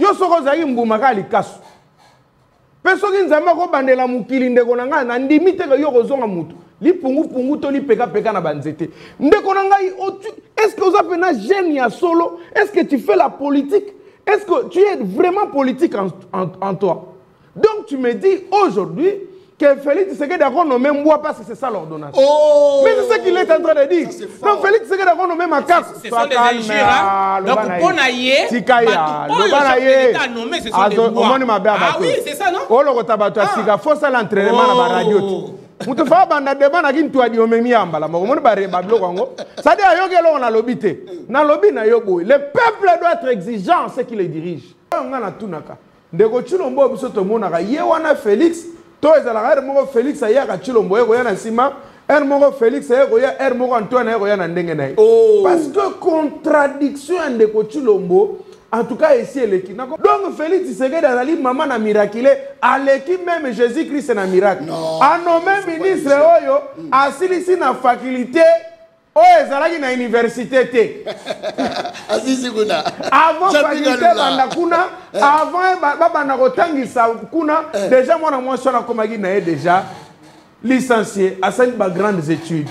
yo soko zaki mbumaka likasu peso ki nzamba ko bandela mukili ndeko na ngai na ndimite ko yo kozonga mutu li pungu to li peka na banzete ndeko na ngai est-ce que vous avez un génie à solo, est-ce que tu fais la politique, est-ce que tu es vraiment politique en toi? Donc tu me dis aujourd'hui que Félix Tshisekedi a renommé moi parce que c'est ça l'ordonnance. Oh, mais c'est ce qu'il est en train de dire. Donc Félix Tshisekedi a renommé ma carte. Ce sont des injures. Donc pour naïe, Tikaya, l'État nommé, ce sont des lois. Ah oui, c'est ça, non? Oh, le rotabato, Sika, faut ça l'entraînement dans la radio. Mutu fa banda deba na kintu adi omemi ambala makomoni bare bablo kwango ça dit ayo kelo na lobité na lobby na yo boy le peuple doit être exigeant ce qui le dirige ngana tunaka ndeko chilombo biso to monaka ye wana Félix to ezala ga moko Félix ayaka chilombo yeko yana sima moko Félix ayeko ya moko Antoine ayeko yana ndenge na parce que contradiction ndeko chilombo en tout cas ici l'équipe. Donc Félix Tshisekedi azali maman na miracle, à l'équipe même Jésus-Christ na miracle. A nommé ministre oyo asilisi na faculté oyo ezalaki na université te. Asisi kuna. Avant faculté banda kuna, avant banda kotangisa kuna, déjà moi na mwasi na komaki na déjà licencié à cinq grandes études.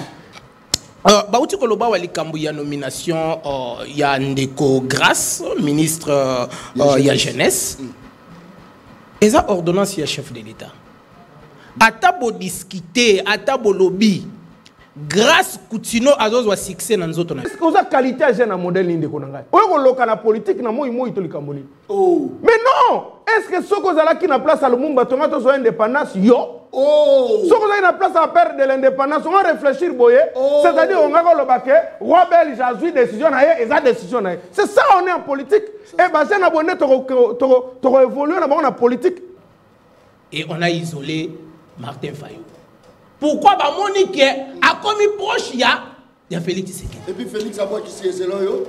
Bauti Koloba walikambu ya nomination ya Ndeko Grâce, ministre ya jeunesse. Et ça ordonnance ya chef de l'État. Atabo discuter, atabo lobby. Grâce Koutino azozwa succès dans nos autres. Est-ce que vous avez qualité à jeune modèle Ndeko Nangai? Oyo ko na politique na moi to likamboli. Oh. Mais non, est-ce que ce que zala qui na place à Lumumba tonga to so indépendance yo? Oh. Ce que vous avez la place à perdre de l'indépendance, on va réfléchir boye. Oh. C'est-à-dire on va le baquet, roi belge a joué décision na et sa décision na. C'est ça on est en politique. Et bah j'ai abonné to évoluer on a politique. Et on a isolé Martin Fayulu. Pourquoi bah Monique a commis proche il y a Félix Tshisekedi. Et puis Félix Abouakissi est selon yo.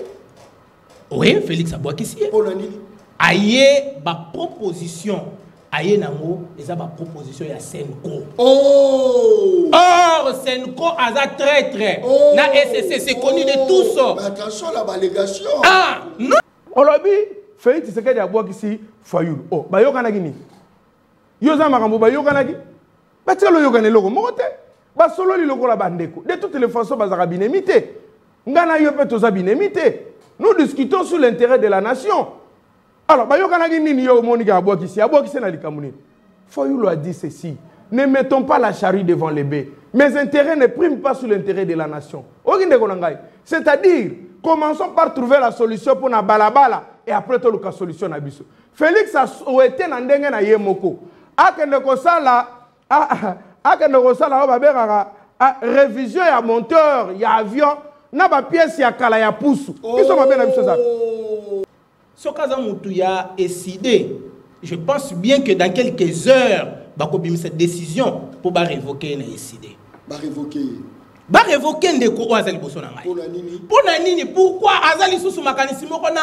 Oui, Félix Abouakissi. Pour la nini. Aïe ba proposition. Aïe nango, et ça ma proposition il y a Senko. Oh. Or Senko a za traître. Oh. Na SSC c'est connu de tous. Mais attention la balégation. Ah non. On l'a dit Félix Tshisekedi Abouakissi Fayulu. Oh, ba yo kana gini. Yo za makambo ba yo kana gi. Ba tselo yo kana loko mokote. Ba solo li loko la bandeko. De toutes les façons ba za binemité. Ngana yo pe to za binemité. Nous discutons sur l'intérêt de la nation. Alors, Fayulu a dit ceci. Ne mettons pas la charrue devant les bœufs. Mes intérêts ne priment pas sur l'intérêt de la nation. C'est-à-dire, commençons par trouver la solution pour la balabala et après tout la solution à biso. Félix a souhaité n'andenge na yemoko. Akende kosala révision ya monteur, ya avion, na ba pièce ya kala ya pousu. Ils sont bien la même chose. Sokaza Moutouya est décidé. Je pense bien que dans quelques heures, Bakobim cette décision pour révoquer la décidé. Révoquer Ndeko Azali Bosonanga. Pour Nini, pourquoi Azali Sousou Makanisi Mokona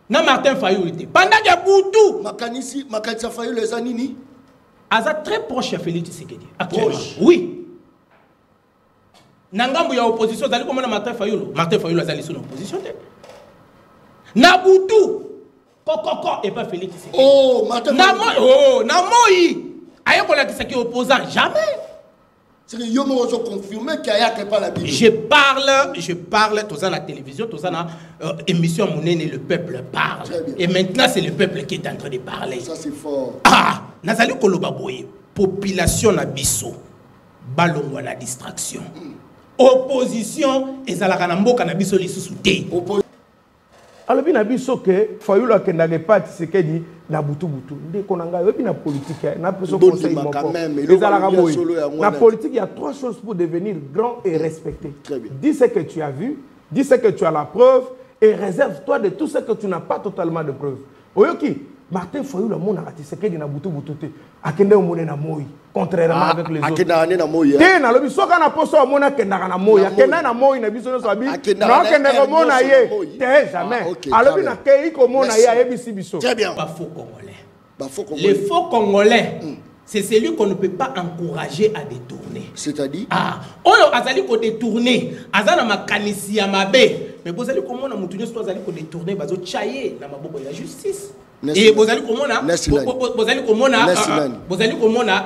na Martin Fayulu était pendant que Boutou Makanisi Fayulu les Anini Aza très proche à Félix Tshisekedi. Actuellement. Oui. Nangambu ya opposition Azali comme Martin Fayulu. Martin Fayulu Azali sous l'opposition. Nabutu Kokoko et pas Félix Tshisekedi. Oh, Martin Namoyi Ayokola qui est opposant, jamais. C'est que Yomo ont confirmé qu'il n'y a pas la Bible. Je parle, tous à la télévision, tous à la émission Mounene, le peuple parle. Et maintenant, c'est le peuple qui est en train de parler. Ça, c'est fort. Ah, Nazali Kolobaboye, population na biso, balongo na distraction. Opposition, et Zalakanambo Kanabiso li sousouté. Alors, il y a des gens qui Fayulu a kendage pas Tshisekedi na butu. Dès qu'on a une politique, na conseil la politique, il y a trois choses pour devenir grand et respecté. Dis ce que tu as vu, dis ce que tu as la preuve et réserve-toi de tout ce que tu n'as pas totalement de preuve. Oyoki, Martin Fayulu a mon Tshisekedi na butu te. Akende omone na moi. Contrairement avec les autres. Akenda na moi. Te na lobi soka na poso omona kenda na moi. Akenda na moi na biso no sabi. Na kenda komona ye. Te jamais. Alobi na kei komona ye ayebisi biso. Très bien. Pas faux congolais. Les faux congolais. C'est celui qu'on ne peut pas encourager à détourner. C'est-à-dire oyo azali ko détourner, azana makanisi ya mabe. Mais vous allez comment na mutunyo so azali ko détourner bazo chaye na maboko ya justice. Et vous allez comment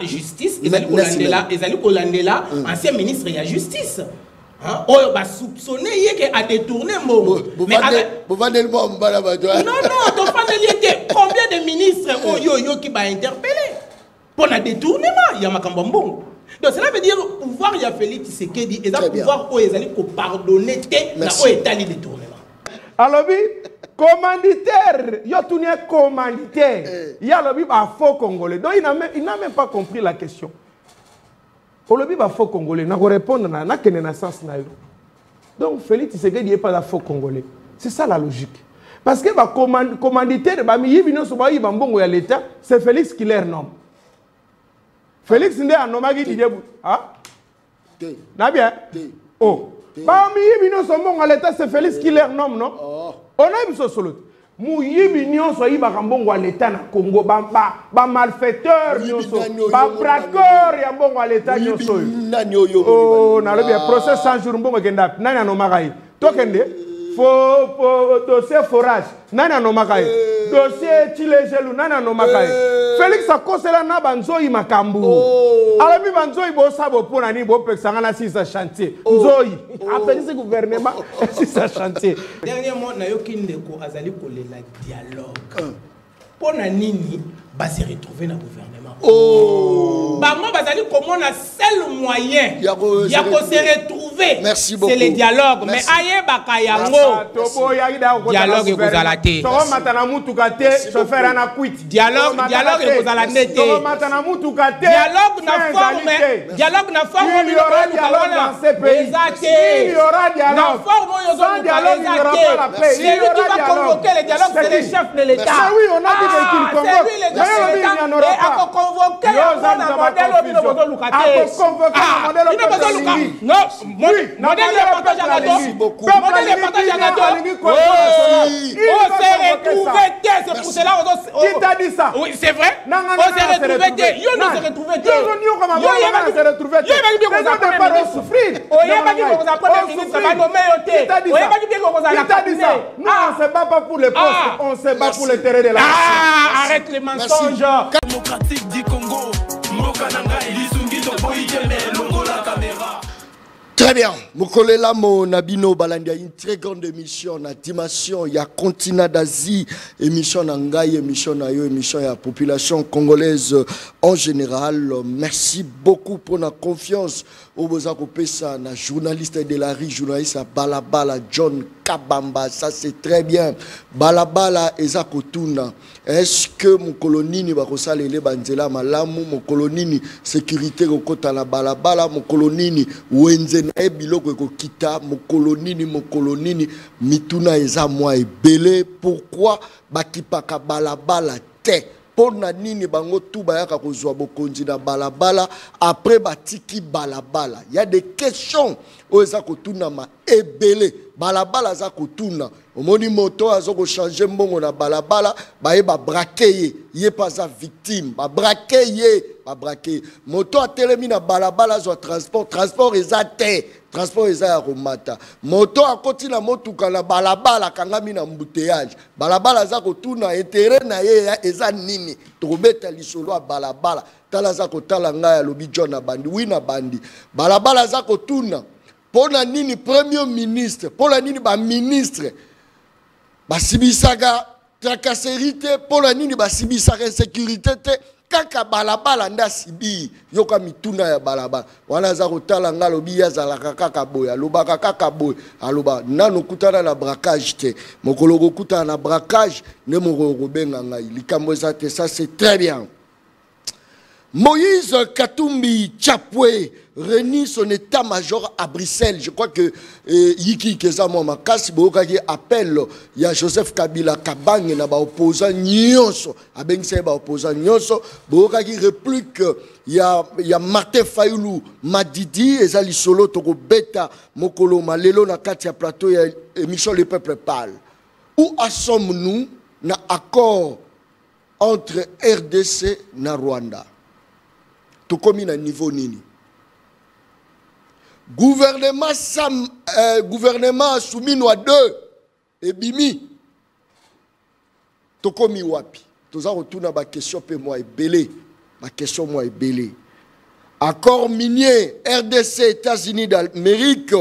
justice, ils allez kolandela ancien ministre de la justice. Oh, bah soupçonné que a détourné mon. Mais non, combien de ministres qui va interpeller pour le détournement? Il y a Makambambon. Donc cela veut dire pouvoir il y a Félix Tshisekedi et ça pouvoir ils allaient pardonner na état de détournement. Alors commanditaire, il y a tout un commanditaire. Il y a le faux congolais. Donc il n'a même pas compris la question. Le faux congolais, n'a répondre na quel sens na yo. Donc Félix Tshisekedi n'est pas un faux congolais. C'est ça la logique. Parce que le commanditaire, l'État, c'est Félix qui leur nomme. Félix n'est pas un homme qui dit ah? N'a bien? Oh. Parmi l'État, c'est Félix qui leur nomme, non? On a eu ce solo. Mouyibi nyonso yi bakambongo l'État na Congo ba malfaiteur nyonso ba braqueur ya mbongo l'État nyonso. Oh na le bien procès 100 jours mbongo kenda nani anomaka yi tokende fo dossier forage nani anomaka yi dossier chilejelu nani anomaka yi Félix akosela na banzoi makambu alabi banzoi bo sabo pona ni bo pexanga na sisa chantier nzoi appelle ce gouvernement sisa chantier. Dernièrement na yokinde ko azali kolela dialogue pona nini ba se retrouver na gouvernement. Bah moi bazali comment na seul moyen ya ko se retrouver c'est le dialogue mais aye bakayango dialogue ekozalate so matana mutuka te chauffeur ana quit dialogue ekozalate so matana mutuka te dialogue na forme il y aura dialogue dans ce pays il y aura dialogue na forme sans dialogue il n'y aura pas la paix c'est lui qui va convoquer le dialogue c'est le chef de l'État oui on a dit qu'il convoque mais il n'y en aura pas convoquer le modèle au niveau de Lukaku. Non, modèle de partage à gâteau. Modèle de partage à gâteau. On s'est retrouvé, c'est pour cela. Qui t'a dit ça? Oui, c'est vrai. On s'est retrouvé. Yo, on s'est retrouvé. On s'est retrouvé. Yo, il va dire qu'on va souffrir. Oh, il va dire qu'on va pas ministre, va nommer au thé. Qui t'a dit ça? Nous, on ne se bat pas pour les postes, on se bat pour le terrain de la nation. Ah, arrête les mensonges. Démocratique du Congo. Très bien. Mokolela mo nabino balandia une très grande émission na dimension ya continent d'Asie, émission na ngai, émission na yo, émission ya population congolaise en général. Merci beaucoup pour la confiance au Bozako Pesa na journaliste de la rue, journaliste à Balabala John Kabamba, ça c'est très bien. Balabala Ezako Tuna. Est-ce que mon colonini va ressaler les banzela malamu, mon colonini sécurité au kota la balabala, mon colonini wenze na biloko ko kita, mon colonini mituna eza moi et belé. Pourquoi bakipaka balabala te? Pona nini bango tout bayaka kozwa bokonzi na balabala après batiki balabala. Il y a des questions où eza ko tuna ma ebele. Balabala za kotuna omoni moto azoko changer mbongo na balabala baye ba braquer ye pas sa victime ba braquer moto atelemi na balabala zo transport ezate transport eza ya komata moto akoti na motuka na balabala kangami na embouteillage balabala za kotuna intérêt na ye eza nini tobeta lisolo balabala tala za kotala ngaya lobi John na bandi wi na bandi balabala za kotuna. Pour la nini premier ministre, pour la nini ba ministre, ba sibisaka tracasserité, pour la nini ba sibisaka insécurité te, kaka balabala nda sibi, yoka mituna ya balabala. Wana za kotala nga lobi ya za la kaka boy, aloba kaka boy, aloba nano kutana na braquage te, mokolo kutana na braquage, ne moko benga ngai, likambo za te, ça c'est très bien. Moïse Katumbi Chapwe renie son état-major à Bruxelles. Je crois que Yiki Kezamo Makasi Bookaki appelle il y a Joseph Kabila Kabang na ba opposant nyonso abengse ba opposant nyonso Bookaki réplique il y a Martin Fayoulou Madidi ezali solo toko beta mokolo malelo na kati ya plateau ya émission Le Peuple Parle. Où en sommes-nous na accord entre RDC na Rwanda? Tout comme à niveau nini. Gouvernement soumis à deux et bimi. Tout comme wapi. Tous en retour dans ma question pe moi est belé. Ma question moi est belé. Accord minier RDC États-Unis d'Amérique.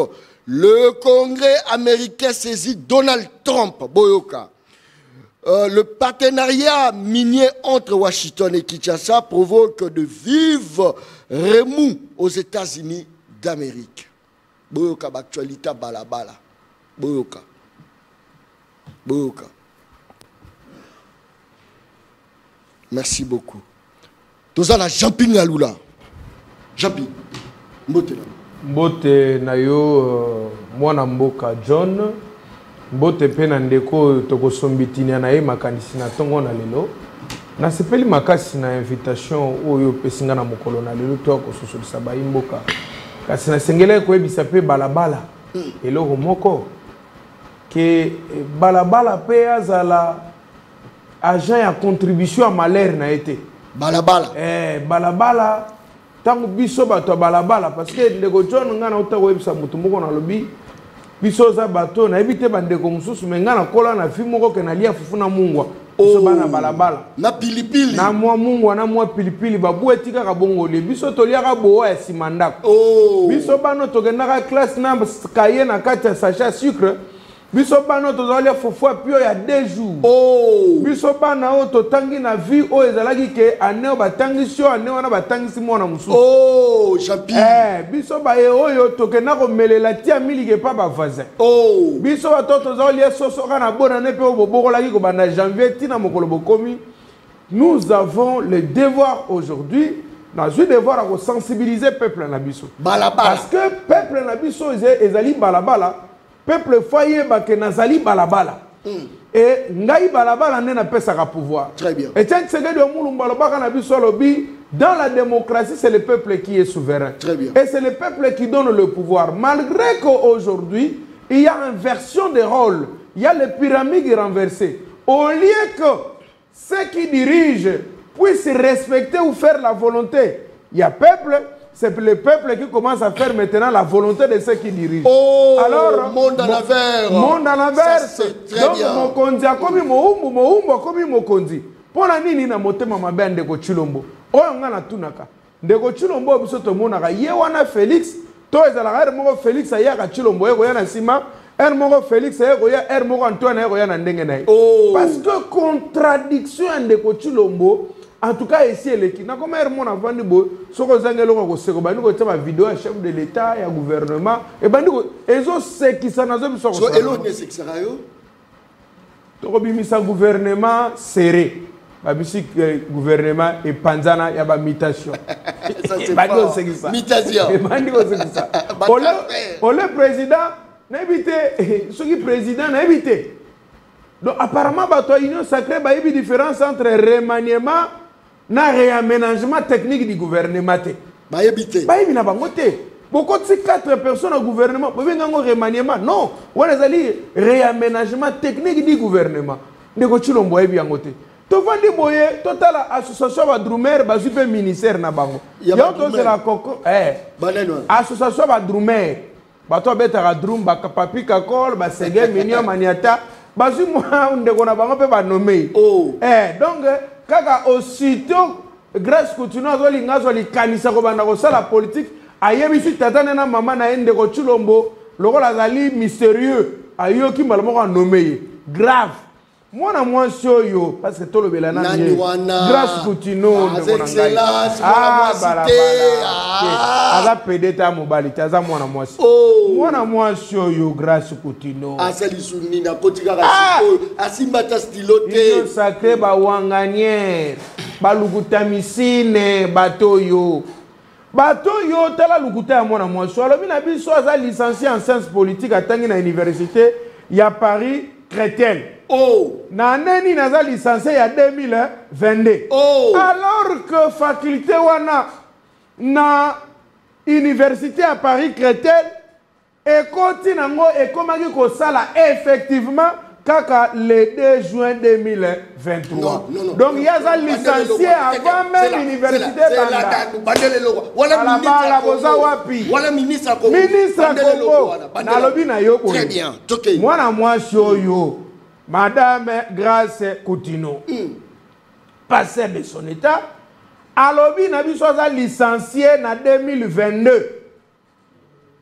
Le Congrès américain saisit Donald Trump. Boyoka. Le partenariat minier entre Washington et Kinshasa provoque de vives remous aux États-Unis d'Amérique. Boyoka, l'actualité balabala. Boyoka. Boyoka. Merci beaucoup. Tous la Jean-Ping Aloula. Jean-Ping. Mbote na. Mbote na yo mwana mboka John. Mbote pe na ndeko tokosombitini na ye makanisi na tongo na lelo. Na sepeli makasi na invitation oyo pesinga na mokolo na lelo to ko sosolisa ba mboka. Kasi na sengele ko ebisa pe balabala. Eloko moko ke balabala pe azala agent ya contribution à malheur na été. Balabala. Balabala tango biso bato balabala parce que ndeko John ngana utago ebisa mutu moko na lobi biso za bato na ebite bandeko mususu mengana kola na fi moko ke na lia fufuna mungwa biso bana balabala na pilipili na mwa mungwa na mwa pilipili babu etika ka bongo le biso toliaka boa ya simandako biso bano tokendaka classe na kaye na kati ya sachet sucre biso bano tozalia fofua pio ya 2 jours biso bana o totangi na vie o ezalaki ke aneo batangisi o aneo wana batangisi mwana mususu Jean-Pi biso ba e oyo tokenda ko melela tia milike pa ba voisin biso bato tozalia soso kana bona ne pe obobokolaki ko banda janvier tina mokolo bokomi. Nous avons le devoir aujourd'hui na je devoir à sensibiliser peuple na biso balabala parce que peuple na biso ezali balabala peuple foyer bake nazali balabala et ngai balabala ne na pesa ka pouvoir. Très bien. Et tiens c'est que de mulumba lobaka na biso lobi dans la démocratie c'est le peuple qui est souverain. Très bien. Et c'est le peuple qui donne le pouvoir malgré qu'aujourd'hui il y a une inversion des rôles, il y a les pyramides renversées. Au lieu que ceux qui dirigent puissent respecter ou faire la volonté, il y a peuple. C'est le peuple qui commence à faire maintenant la volonté de ceux qui dirigent. Alors, monde en l'envers. Monde en l'envers. Donc, mokonzi a commis moumbo a commis mokonzi. Pour la nini na motema mabe ndeko Chilombo. Oyo ngana tunaka. Ndeko Chilombo biso to monaka ye wana Félix, to ezala moko Félix ayaka Chilombo yeko yana sima, moko Félix yeko ya moko Antoine yeko yana ndenge na ye. Parce que contradiction ndeko Chilombo en tout cas ici l'équipe na comme mon avant de bo soko zangelo ko seko bani ko tama vidéo à chef de l'état et gouvernement et bani ko ezo se qui ça nazo biso so elo ne se kisaka yo to ko bimisa gouvernement serré ba bisi gouvernement et panzana ya ba mutation bani ko se ça mutation bani ko se ça ole président na éviter ce qui président na éviter donc apparemment bato union sacrée ba yebi différence entre remaniement na réaménagement technique du gouvernement. Ba yebi na bango te. Beaucoup de 4 personnes au gouvernement, vous venez en remaniement. Non, on a dit réaménagement technique du gouvernement. Ndeko Chilombo yebi yango te. To vandi boye total association ba drumer ba super ministère na bango. Ya to c'est la coco association ba drumer. Ba to beta drum ba papi kakol ba sege minio maniata. Bazu moi ndeko na bango pe ba nommé. Donc kaka aussitôt grâce continue azolinga azoli kanisa ko banda ko sala politique ayebisi tata na mama na ndeko Chilombo lokola zali mystérieux ayoki mbala moko nommé grave mwana mwasi oyo parce que to lobela na grâce continue ndeko na ngai aza pedeta mobali taza mwana mwasi oyo grâce continue asali sunni na kotika kasiko asimbata stilote sacré ba wanganier balukuta misine bato yo tala lukuta ya mwana mwasi alobi na biso aza licencié en sciences politiques atangi na université ya Paris Chrétienne. Na neni naza licencié ya 2022. Alors que faculté wana na université à Paris Chrétienne ekoti nango ekomaki kosala effectivement kaka le 2 juin 2023. Non. Donc il y a un licencié avant même l'université Voilà ministre Congo. Nalobi na yo très bien. Mwana mwasi oyo Madame Grâce Coutinho. passé de son état. Alobi na biso aza licencié na 2022.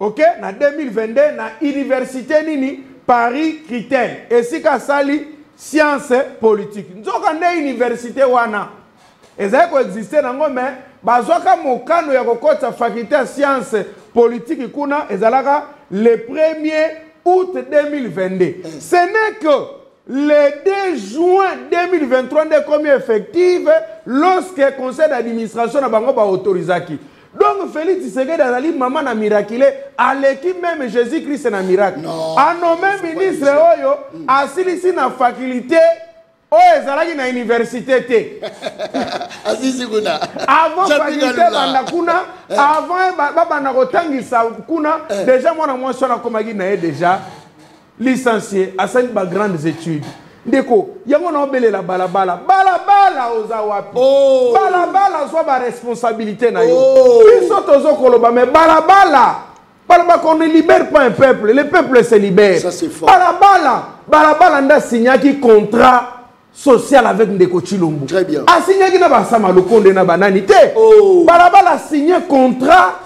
OK, na 2022 na université nini Paris Critère. Et si ka sali science politique. Nzoka nde université wana. Ezali ko exister nango mais bazwaka mokano ya kokota faculté ya science politique kuna ezalaka le 1er août 2022. Ce n'est que le 2 juin 2023 est comme effective lorsque le conseil d'administration a bango ba autorisaki. Donc Félix Tshisekedi azali maman na miraculé à l'équipe même Jésus-Christ na miracle. A nommé ministre oyo asilisi na faculté oyo ezalaki na université te. Asisi kuna. Avant faculté banda kuna, avant banda kotangisa kuna, déjà moi na moi sona komaki na déjà licencié à cette grandes études. Ndeko, yango na obele la balabala. Balabala oza wapi. Balabala soit ba responsabilité na yo. Biso tozo koloba mais balabala. Balabala qu'on ne libère pas un peuple, le peuple se libère. Ça c'est fort. Balabala nda signaki contrat social avec Ndeko Chilombo. Très bien. A signé ki na ba sama lokonde na banani te. Balabala signé contrat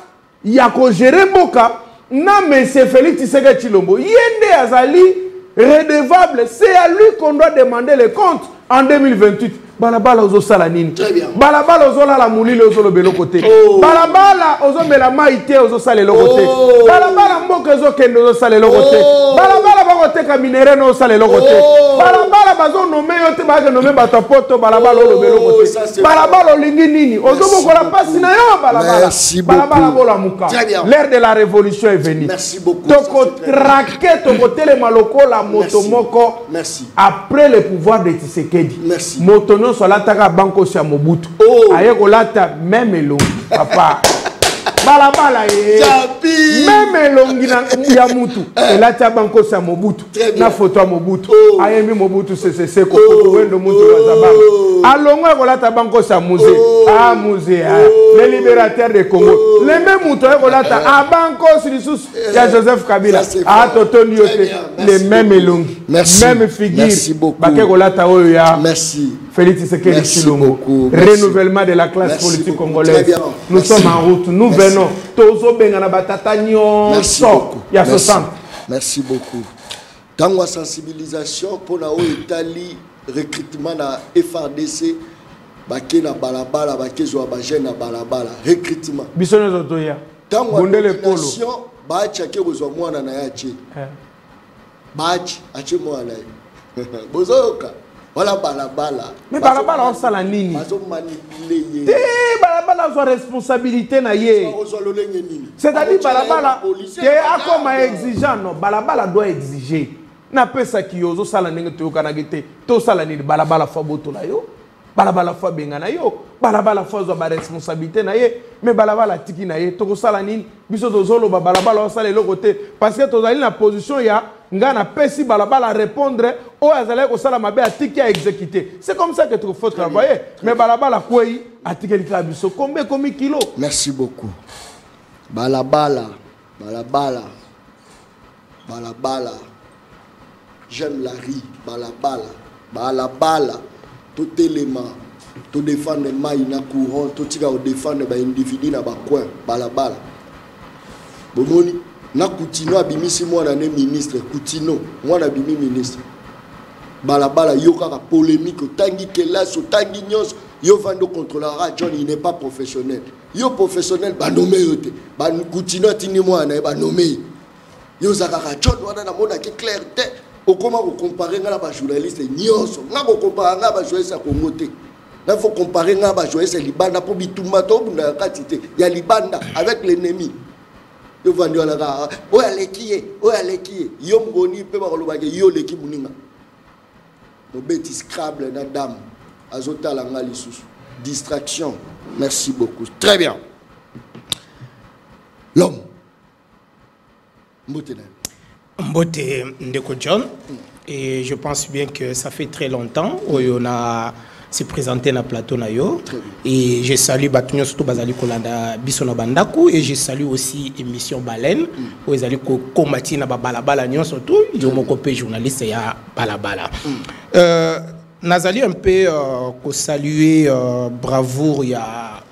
ya ko gérer mboka. Non, mais c'est Félix Tshisekedi Chilombo. Yende Azali, redevable, c'est à lui qu'on doit demander les comptes en 2028. Balabala ozo salanini. Très bien. Balabala ozo la moulile ozo le belo côté. Balabala ozo mela maïté ozo sale le côté. Balabala mboke ozo kende ozo sale le côté. Balabala bagote ka minéré no sale le côté. Balabala bazo nommé yote ba nommé batapoto balabala le belo côté. Balabala lingi nini ozo bokola pasi na yo balabala. Merci beaucoup. Balabala bola muka. L'ère de la révolution est venue. Merci beaucoup. Toko traquer toko tele maloko la motomoko. Merci. Après le pouvoir de Tshisekedi. Merci. Motono so lataka banko sia Mobutu. Aye ko lata même elongi papa. Balabala ye. Même elongi na ya mutu. Elata banko sia Mobutu. Na photo ya Mobutu. Aye mi Mobutu c'est ko wendo mutu wazaba. Alongo ko lata banko sia musée. Ah musée. Le libérateur de Congo. Le même mutu ko lata a banko silisus ya Joseph Kabila. A totondi yote les mêmes elongi. Même figure. Merci beaucoup. Bake ko lata oyo ya. Merci. Félix Tshisekedi Chilombo, renouvellement de la classe politique congolaise. Nous sommes en route, nous venons. Tozo bengana batata nyonso ya 60. Merci beaucoup. Dans la sensibilisation pour la Italie, recrutement na FRDC, baké na balabala, baké zo abajé na balabala, recrutement. Bisone zotoya. Dans la coordination, bacha ke zo mwana na yachi. Bachi achi mwana. Bozoka. Voilà balabala. Mais balabala on sala nini? Bazo manipuler. Balabala zo responsabilité na ye. C'est-à-dire balabala que akoma exigeant non, balabala doit exiger. Na pesa ki yozo sala ndenge to kanagite. To sala nini balabala fa boto na yo. Balabala fa benga na yo. Balabala fa zo ba responsabilité na ye. Mais balabala tiki na ye to sala nini biso to zolo balabala on sala le côté parce que to zali na position ya ngana pesi balabala répondre au azalé ko sala mabe atiki à exécuter. C'est comme ça que tu faut travailler. Mais balabala quoi atiki le klabiso combien kilo. Merci beaucoup. Balabala. J'aime la riz. Balabala. Tout élément. Tout défendre maï na courant. Tout tika au défendre ba individu na ba coin. Balabala. Bomoni. Na Koutino abimisi mwana ne ministre Koutino mwana bimi ministre balabala yoka ka polémique tangi kelas tangi nyos yo vando contrôlera John il n'est pas professionnel yo professionnel ba nommé yote ba Koutino tini mwana ba nommé yo zakaka John wana na mona ki clair te okoma ko comparer ngala ba journaliste nyonso nga ko comparer nga ba journaliste Congo te na faut comparer nga ba journaliste libanda pour bitumba to bunda katite ya libanda avec l'ennemi. Yo vandi wala ka oya lekiye yo mgoni pe ba kolobake yo leki muninga mobeti scrabble na dame azotala ngali susu distraction. Merci beaucoup, très bien. L'homme Mbote Ndeko John, et je pense bien que ça fait très longtemps où on a se présenté dans le plateau et je salue Batunyo surtout Bazali Kolanda Bisona Bandaku et je salue aussi émission Baleine où ils allaient combattre na balabala nyon surtout yo mon copé journaliste ya balabala Nazali un peu saluer bravoure ya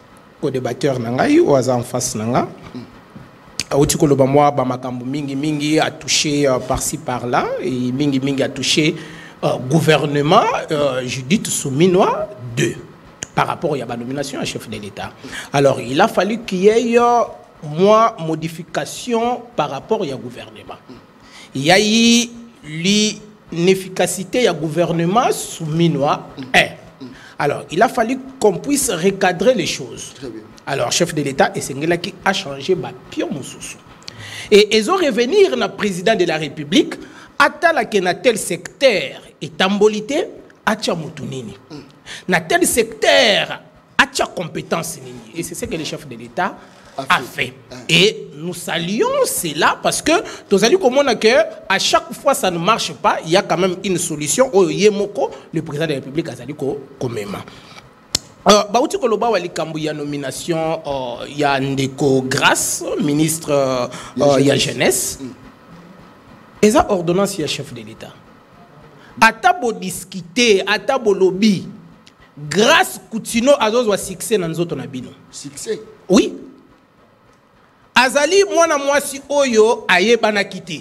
co-débatteur nangai ou aza en face nanga. Auti koloba moi ba makambo mingi a touché par-ci par-là et mingi a touché gouvernement Judith Souminois 2 par rapport à la nomination à chef de l'État. Alors il a fallu qu'il y ait modification par rapport au gouvernement. Il y a eu l'inefficacité du gouvernement Souminois 1. Alors il a fallu qu'on puisse recadrer les choses. Alors chef de l'État et Sengela qui a changé pion mususu. Et ils ont revenir na président de la République atala que na tel secteur et tambolité acha mutunini. Na tel secteur acha compétence nini. Et c'est ce que le chef de l'État a fait. Et nous saluons cela parce que nous allons comprendre que à chaque fois ça ne marche pas, il y a quand même une solution. Au Yemoko, le président de la République a dit quand même. Bauti koloba wali kambu ya nomination ya Ndeko Grâce, ministre ya jeunesse. Et ça ordonnance ya chef de l'État. Atabo discuter, atabo lobby. Grâce Koutino azozwa succès dans nzoto na bino. Succès. Oui. Azali mwana mwasi oyo ayeba na kité.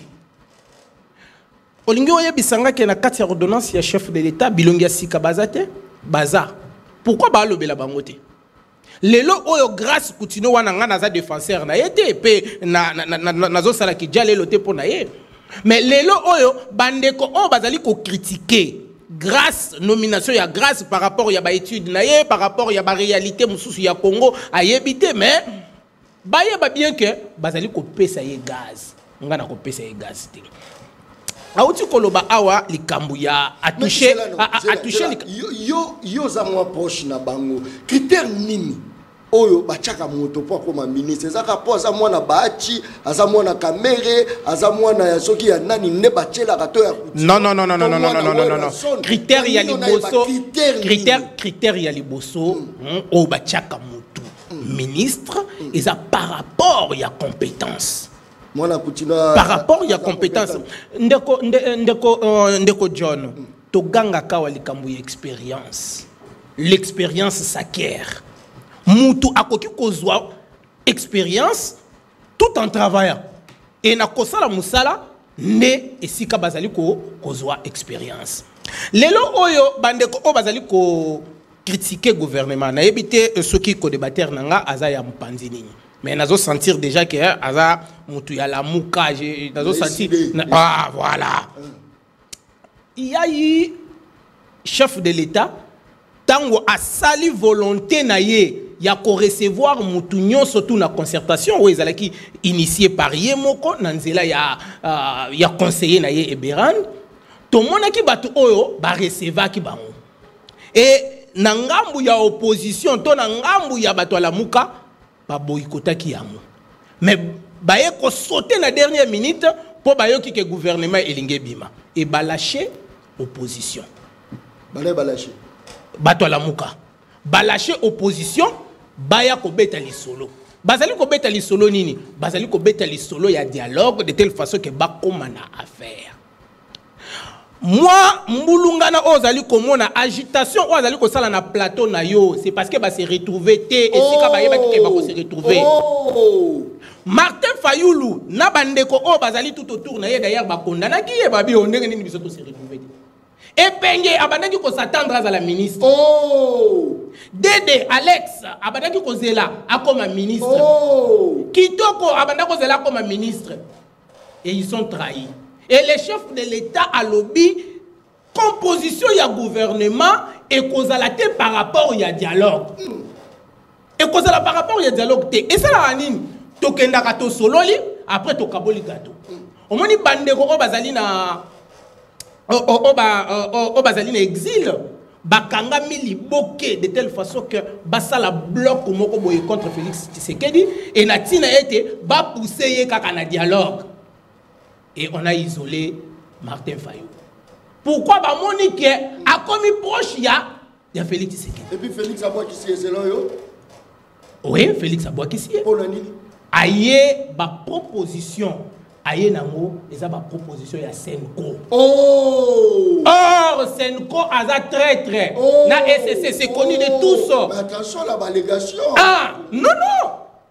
Olingi oye bisanga ke na kati ya ordonnance ya chef de l'État bilongi ya sika bazate baza. Pourquoi ba lobela bangote? Lelo oyo Grâce Koutino wana nga naza défenseur na yete pe nazo sala ki dia lelo te pona ye. Mais lelo oyo bandeko o bazali ko critiquer Grâce nomination ya Grâce par rapport ya ba étude na ye par rapport ya ba réalité mususu ya Congo ayebité mais ba yeba bien que bazali ko pesa ye gaz. Nga na ko pesa ye gaz te. Aouti koloba awa likambu ya a touché yo za moi proche na bango critère nini oyo bachaka moto po koma ministre ezaka po za mwana bachi aza mwana kamere aza mwana ya soki ya nani ne bachela kato ya non critère ya liboso critère ya liboso o bachaka moto ministre eza par rapport ya compétence. Par rapport à la compétence, Ndeko John, Toganga Kawali Kambu expérience. L'expérience s'acquiert. Moutou akoki kozwa expérience tout en travaillant. Et na kosala musala ne esika bazali ko kozwa expérience. Lelo oyo bandeko o bazali ko critiquer gouvernement na ebité ceux qui co-débatteur nanga azaya mpanzini. Mais nous sentir déjà que Aza Moutou ya la mouka, nous sentir ah voilà. Il y a eu chef de l'État tango a sali volonté na ye ya ko recevoir Moutou nyon surtout na concertation où ils allaient qui initié par Yemoko nanzela ya conseiller na ye Eberan to mona ki batu oyo ba recevoir ki bango. Et na ngambu ya opposition to na ngambu ya batu la mouka ba boycota ki yamu. Mais baye ko sauter na dernière minute pour bayo ki ke gouvernement elinge bima et ba lâcher opposition. Balaché. Bato la muka. Ba lâcher opposition baya ko beta li solo. Bazali ko beta li solo nini? Bazali ko beta li solo ya dialogue de telle façon que ba komana affaire. Moi, Mbulungana ozali komona agitation ozali ko sala na plateau na yo, c'est parce que ba se retrouver té et sika ba yeba ki ba ko se retrouver. Martin Fayoulou na bandeko o bazali tout autour na ye d'ailleurs ba kondana ki ye ba bi ondenge nini biso to se retrouver. Et penge abandaki ko s'attendre à la ministre. Dede Alex abandaki ko zela akoma ministre. Kitoko abandaki ko zela akoma ministre. Et ils sont trahis. Et le chef de l'État a lobby composition ya gouvernement et causalité par rapport au dialogue. Et causalité par rapport au dialogue. Et ça la anine. Tokenda kato sololi après to kaboli gato. Au moni bandeko o bazali na bazali na exil. Bakanga mili boké de telle façon que basala bloc moko boye contre Félix Tshisekedi et natina été ba pousser ye kaka na dialogue. Et on a isolé Martin Fayou. Pourquoi bah Monique a commis proche ya Félix Tshisekedi. Et puis Félix Abouakissi c'est là yo. Oui, Félix Abouakissi. Pour la nini. Aïe ba proposition aye nango eza ba proposition ya Senko. Oh! Or Senko aza traître. Na SCC c'est connu de tous. Mais attention la allégation. Ah, non.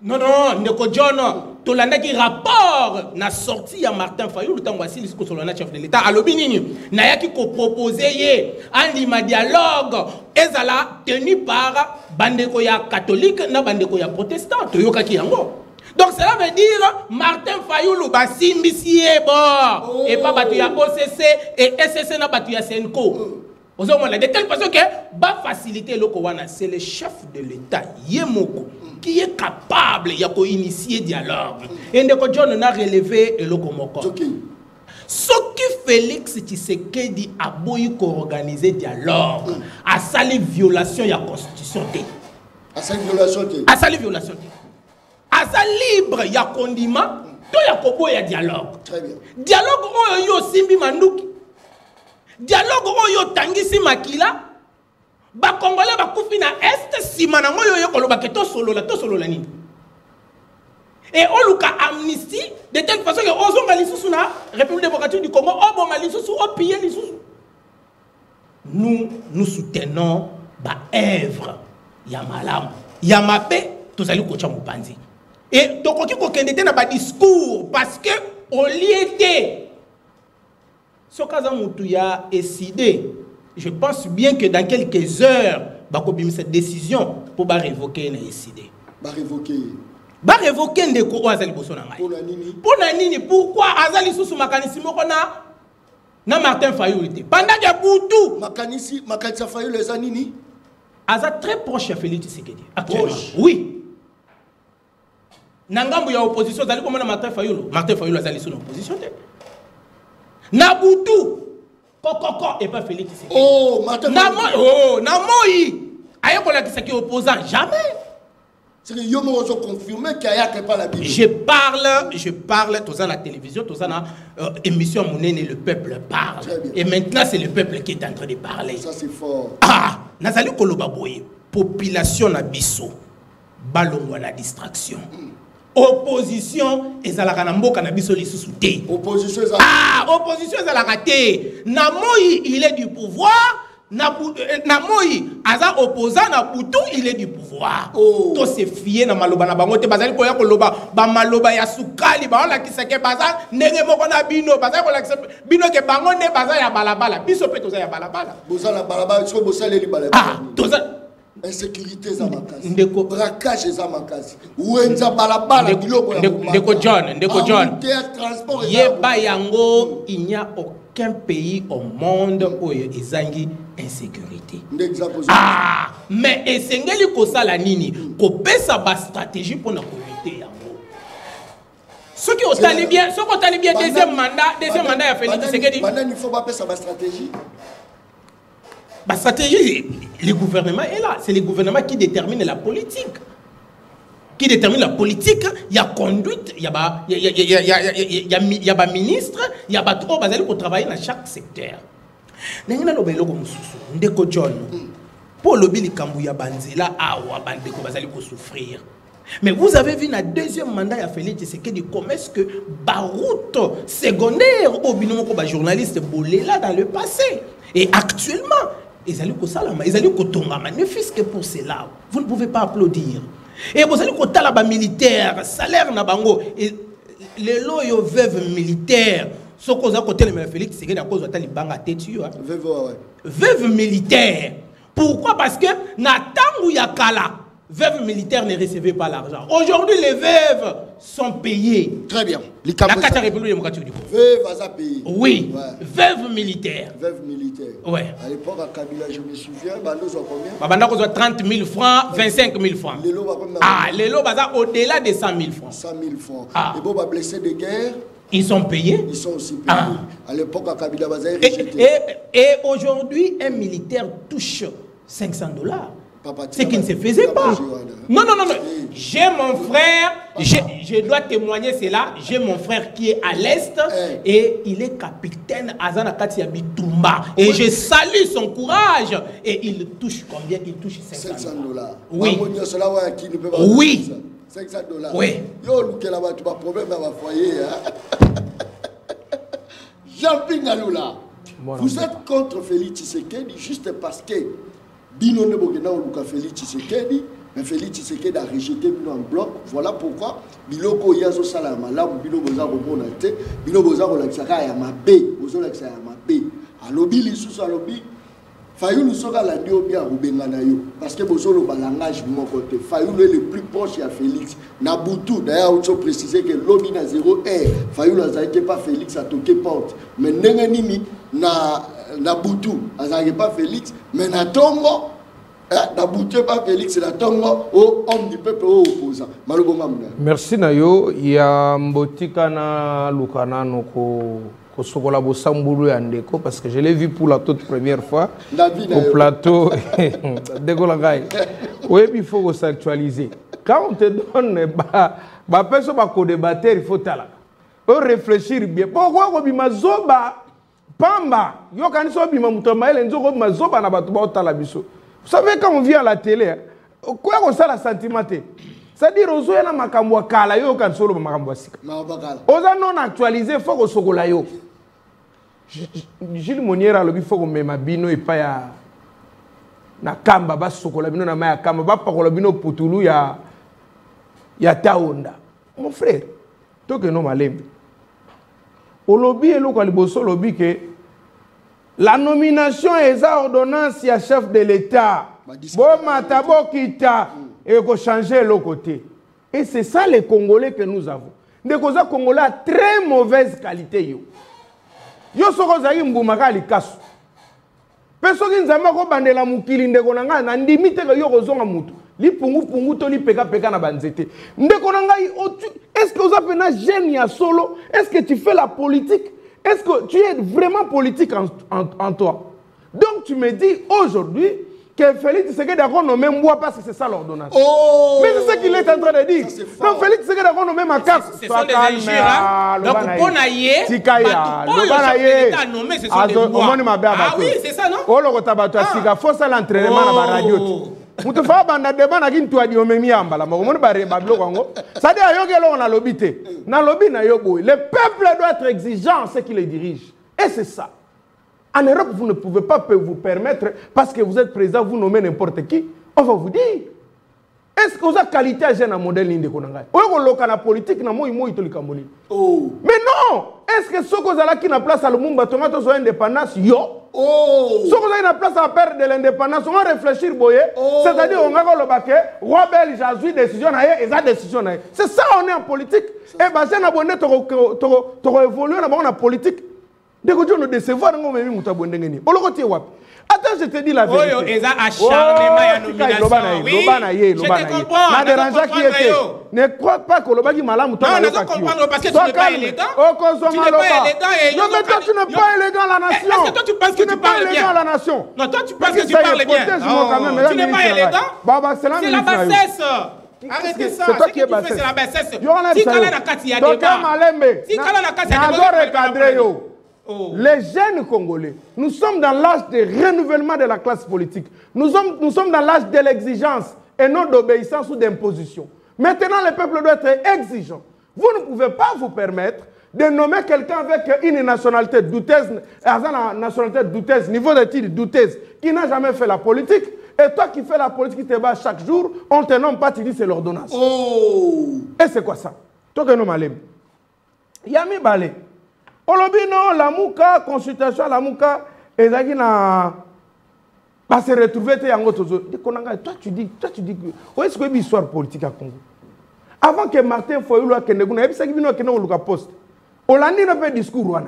Ndeko John, tolanda ki rapport na sorti ya Martin Fayulu tango asili ko solana chef de l'État alobi nini na yaki ko proposer ye andima dialogue ezala tenu par bandeko ya catholique na bandeko ya protestant toyokaki yango. Donc cela veut dire Martin Fayulu basimbisi ye bo et pas batu ya OCC et SCC na batu ya Senko. De telle façon que va faciliter le Kowana, c'est le chef de l'État Yemoko qui est capable d'initier dialogue. Et Ndeko John a relevé le Komoko. Ce qui Félix Tshisekedi a beau organiser dialogue, a sali violation de la constitution. A sali violation. A sali violation. A sali libre ya condiment, to ya kobo ya dialogue. Très bien. Dialogue yo simbi manduki. Dialogue oyo tangisi makila ba congolais ba kufi na est sima na ngoyo yo koloba ke to solola nini et oluka amnistie de telle façon que ozonga lisusu na République démocratique du Congo oboma lisusu opiller lisusu. Nous soutenons ba œuvre ya malamu ya mabe tozali kocha mopanzi et tokoki ko kendete na ba discours parce que au lieu de ce cas a décidé, je pense bien que dans quelques heures, il cette décision pour révoquer la décidé. Révoquer Ndeko Azali Bosona. Pour nini pourquoi Azali sous makanisimo na Martin Fayulu pendant qu'il y a Boutou makanisi Fayulu les anini Aza très proche à Félix Tshisekedi actuellement. Oui. Nangambu ya opposition Azali comme Martin Fayulu Azali sous l'opposition. Nabutu Kokoko et pas Félix Tshisekedi. Oh, Martin Namoyi aye kola ki saki opposant jamais. C'est que yo mo confirmé qu'il y a que pas la Bible. Je parle tous à la télévision, tous à la émission Monene le peuple parle. Et maintenant c'est le peuple qui est en train de parler. Ça c'est fort. Ah, nazali koloba boye population na biso balongwa na distraction. Opposition ezalaka na mboka na biso lisusu te. Opposition ezalaka te. Na Moyi il est du pouvoir, na Moyi aza opposant na Boutou il est du pouvoir. To se fier na maloba na bango te bazali koya koloba ba maloba ya sukali ba la kisake baza ndenge moko na bino bazali kola bino ke bango ne baza ya balabala biso pe toza ya balabala. Bozala balabala so bosale li balabala. Ah, toza insécurité za makasi braquage za makasi uenza balabala biloko ya Ndeko John yeba yango il n'y a aucun pays au monde où ezangi insécurité. Ah, mais esengeli kosala nini kopesa ba stratégie pour na communauté yango. Ce qui otali bien deuxième mandat ya Félix Tshisekedi. Maintenant il faut pas pesa ba stratégie. La stratégie, le gouvernement est là. C'est le gouvernement qui détermine la politique. Il y a conduite, il y a ministre, il y a trop basé pour travailler dans chaque secteur. Ndeko John, pour le bili kambuya banzela awa bandeko bazali ko souffrir. Mais vous avez vu dans le deuxième mandat à Félix Tshisekedi comment est-ce que baroute secondaire au binomoko ba journaliste bolela dans le passé et actuellement ils allaient kotongama ne fût-ce que pour cela vous ne pouvez pas applaudir et vous allez kotala ba militaire salaire na bango et les loyo veuve militaire ce qu'on a côté le Félix Tshisekedi à cause de talibanga tetu veuve militaire pourquoi parce que na tangu yakala veuve militaire ne recevait pas l'argent. Aujourd'hui, les veuves sont payées. Très bien. La carte République démocratique du Congo. Veuve à payer. Oui. Ouais. Veuve militaire. Veuve militaire. Ouais. À l'époque, à Kabila, je me souviens, Bando soit combien? Bando soit 30 000 francs, 25 000 francs. Les lots, au-delà de 100 000 francs. 100 000 francs. Ah. Les beaux blessés de guerre. Ils sont payés. Ils sont aussi payés. Ah. À l'époque, à Kabila, et aujourd'hui, un militaire touche $500. Ce qui ne se faisait pas. Non, non, non, non. J'ai mon frère, je dois témoigner cela. J'ai mon frère qui est à l'Est et il est capitaine Azana Katia Bitumba. Et je salue son courage. Et il touche combien? Il touche 500 $. Oui. Oui. 500 $. Oui. Yo, tu as un problème dans ma foyer. Jean-Pierre Ngaloula, vous êtes contre Félix Tshisekedi juste parce que Bino Nebogena ou Luka Félix Tshisekedi, mais Félix Tshisekedi a rejeté Bino en bloc. Voilà pourquoi Biloko Yazo Salama, là où Bino Boza Robonate, Bino Boza Rolakisaka Yamabe, Bozo Laksa Yamabe. À lobby, l'issue à lobby, Fayou nous sera la dio bien Rubenganayo, parce que Bozo le langage de mon côté. Fayou est le plus proche à Félix. Nabutu, d'ailleurs, on a précisé que lobby n'a 0 R. Fayou n'a pas Félix à toquer porte. Mais Nenganini, Nabutu, n'a pas Félix, mais Natongo, Nabutu pas Félix, Natongo, au homme du peuple opposant. Merci Nayo, il y a Mbotika na Lukana Noko. Sokola Bosambulu Andeko, parce que je l'ai vu pour la toute première fois au plateau de oui, il faut s'actualiser. Quand on te donne personne va débattre, il faut réfléchir bien. Pourquoi on dit Mazoba Pamba yo kan so bima mutomaele nzoko Mazoba na batu ba otala biso. Vous savez quand on vient à la télé, quoi on ça la sentimenté. C'est-à-dire aux na makambo kala yo kan solo makambo sika. Oza non actualisé faut ko sokola yo. Gilles Moniera lobi faut ko mema bino et pas ya na kamba ba sokola bino na maya kamba ba pakola bino putulu ya taonda. Mon frère, to que no malembe. Au lobby et local liboso lobby que la nomination est à ordonnance ya chef de l'État. Bon matabo kita et qu'on changer l'autre côté. Et c'est ça les Congolais que nous avons. Des Congolais à très mauvaise qualité. Yo soko zayi mbumaka likasu. Personne qui nzamba ko bandela mukili ndeko nanga na ndimite ko yo kozonga mutu. Li pungu to li peka na banzete. Ndeko nanga est-ce que vous avez un génie à solo? Est-ce que tu fais la politique? Est-ce que tu es vraiment politique en toi? Donc tu me dis aujourd'hui que Félix Tshisekedi a nommé moi parce que c'est ça l'ordonnance. Oh, mais c'est ce qu'il est en train de dire. Donc Félix Tshisekedi a nommé ma carte. Ce sont des injures. Donc pour naïe, Tikaya, l'État nommé, ce sont des lois. Ah oui, c'est ça, non? Oh, le Rotabato, Sika, faut ça l'entraînement dans la radio. Vous te faites un débat avec une toile de Omémiamba. Ça dit à Yogelo, on a l'obité. Dans lobby, le peuple doit être exigeant, ce qui le dirige. Et c'est ça. En Europe, vous ne pouvez pas vous permettre, parce que vous êtes président, vous nommez n'importe qui. On va vous dire. Est-ce que vous avez qualité à un modèle de Konanga? Ou est-ce que la politique n'a pas été Camboni? Mais non! Est-ce que ce que vous avez qui n'a place à l'Umumba, tomato soit indépendance, yo? Ce que vous avez la place à perdre de l'indépendance, on va réfléchir, boye. C'est-à-dire, on va le baquet, roi belge a eu décision, et ça décision. C'est ça, on est en politique. Et bien, j'ai abonné, tu as évolué dans la politique. Dès que tu nous décevoir, on va nous abonner. Attends, je te dis la vérité. Oh, ils ont acharnement à nomination. Oui, je te comprends. Ne crois pas que le bagi malam. Non, je te comprends parce que tu n'es pas élégant. Tu n'es pas élégant et non, mais toi tu n'es pas élégant à la nation. Est-ce que toi tu penses que tu parles bien? La nation. Non, toi tu penses que tu parles bien. Tu n'es pas élégant. C'est la bassesse. Arrêtez ça. C'est toi qui es bassesse. C'est la bassesse. Si Kala Nakati, il y a débat. Si Kala Nakati, il y a débat. Les jeunes Congolais, nous sommes dans l'âge de renouvellement de la classe politique. Nous sommes dans l'âge de l'exigence et non d'obéissance ou d'imposition. Maintenant, le peuple doit être exigeant. Vous ne pouvez pas vous permettre de nommer quelqu'un avec une nationalité douteuse, niveau d'études douteuse, qui n'a jamais fait la politique. Et toi qui fais la politique, qui te bats chaque jour, on ne te nomme pas, tu dis c'est l'ordonnance. Et c'est quoi ça? Toi que nous m'allons. Yami Balé. Olobino, la mouka, consultation, la mouka, et ça qui n'a pas se retrouver, toi tu dis que, où est-ce qu'il y a une histoire politique à Congo? Avant que Martin Foyou a Kenegou, il y a un poste. Olandi n'a pas de discours.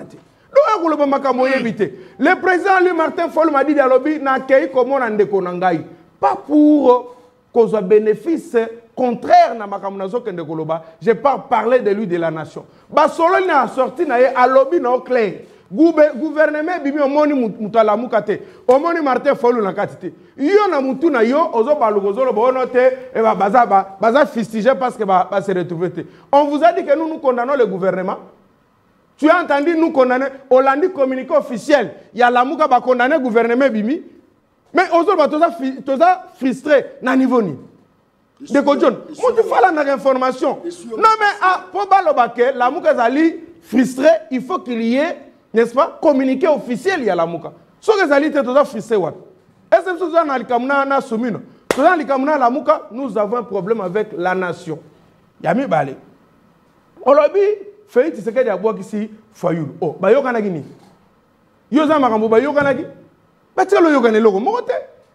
Le président, lui, Martin Foyou, m'a dit à l'objet, n'a accueilli comme on a déconangaï. Pas pour cause de bénéfice contraire na makamunazo kende koloba, je parle parler de lui de la nation. Ba solo a sorti na à lobby no clair. Gouvernement bimi omoni mutala mukate. Omoni Martin Fayulu na katite. Yo na mutu na yo ozo balugozolo bonote et baza fustigé parce que va se retrouver. On vous a dit que nous condamnons le gouvernement. Tu as entendu nous condamner Hollandi communiqué officiel. Il y a la muka ba condamner gouvernement bimi. Mais ozo ba toza frustré na niveau ni. De Kodjon. Moi tu fais la information. Non mais pour balobake la muka zali frustré, il faut qu'il y ait, n'est-ce pas, communiqué officiel, il y a la mouka. Ce que zali te toza frustré wat. Est-ce que nous avons likamuna na somino? Nous avons likamuna la mouka, nous avons un problème avec la nation. Yami balé. Olobi Félix Tshisekedi abwa kisi Fayulu. Oh, ba yokana gini. Yoza makambo ba yokana gi. Ba telo yokane loko mokote.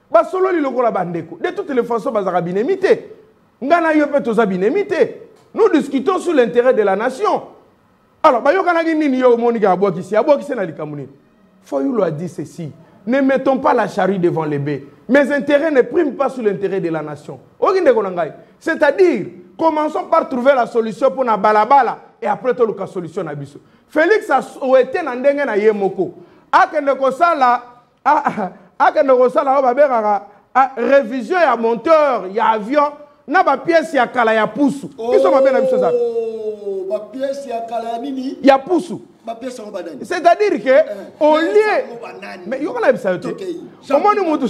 Ba solo li loko la bandeko. De toutes les façons bazaka binemité. Ngana yo pe toza binemité. Nous discutons sur l'intérêt de la nation. Alors, ba yokana gi nini yo monika abwa kisi na likamuni. Fayulu a dit ceci. Ne mettons pas la charrue devant les bœufs. Mes intérêts ne priment pas sur l'intérêt de la nation. C'est-à-dire, commençons par trouver la solution pour na balabala et après tout la solution na biso. Félix a souhaité na ndenge na yemoko. Akende ko sala révision ya moteur, ya avion, na ba pièce ya kala ya pusu. Biso mabe na biso za. Ba pièce ya kala ya nini? Ya pusu. C'est-à-dire que au lieu mais yo kana bisa yote omoni mutu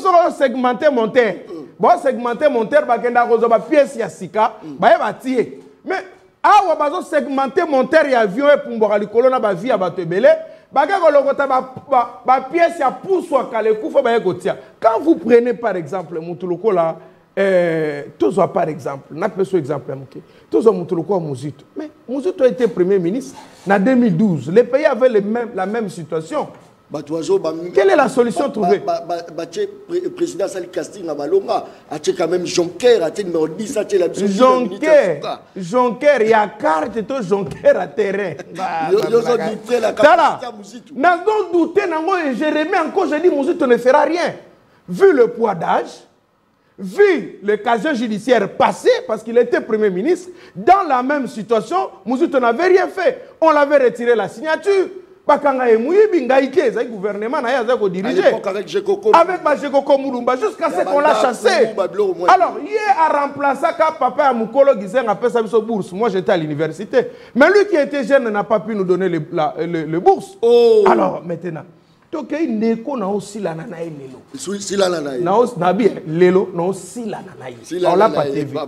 soko segmenter monteur bon segmenter monteur bakenda kozo ba pièce ya sika ba tie mais awa bazo segmenter monteur ya avion e pumbwa likolo na ba vie ya bato ebele bakako lokota ba pièce ya pusu akale kufa ba ekotia. Quand vous prenez par exemple mutu lokola tous par exemple, n'a pas ce exemple. Tous ont montré quoi Mouzito. Mais Mouzito a été premier ministre en 2012. Les pays avaient la même situation. Quelle est la solution trouvée? Le président Sali Casting à Balonga a quand même Jonker, a numéro 10, a la Jonker, il y a carte et tout Jonker à terrain. N'a pas douté, je remets encore, je dis Mouzito ne fera rien. Vu le poids d'âge, vu le casier judiciaire passé, parce qu'il était Premier ministre, dans la même situation, Mouzito n'avait rien fait. On l'avait retiré la signature. Bakanga et Mouyibi, Ngaïke, le gouvernement n'a pas dirigé. Avec Jekoko Moulumba, jusqu'à ce qu'on l'a chassé. Alors, hier, a remplacé papa à Moukolo Gizen a fait sa bourse. Moi, j'étais à l'université. Mais lui qui était jeune n'a pas pu nous donner le bourse. Oh. Alors, maintenant, donc, il n'est qu'on a aussi la nanaï lelo. Si la nanaï. Lelo, non, aussi la nanaï. On l'a pas TV.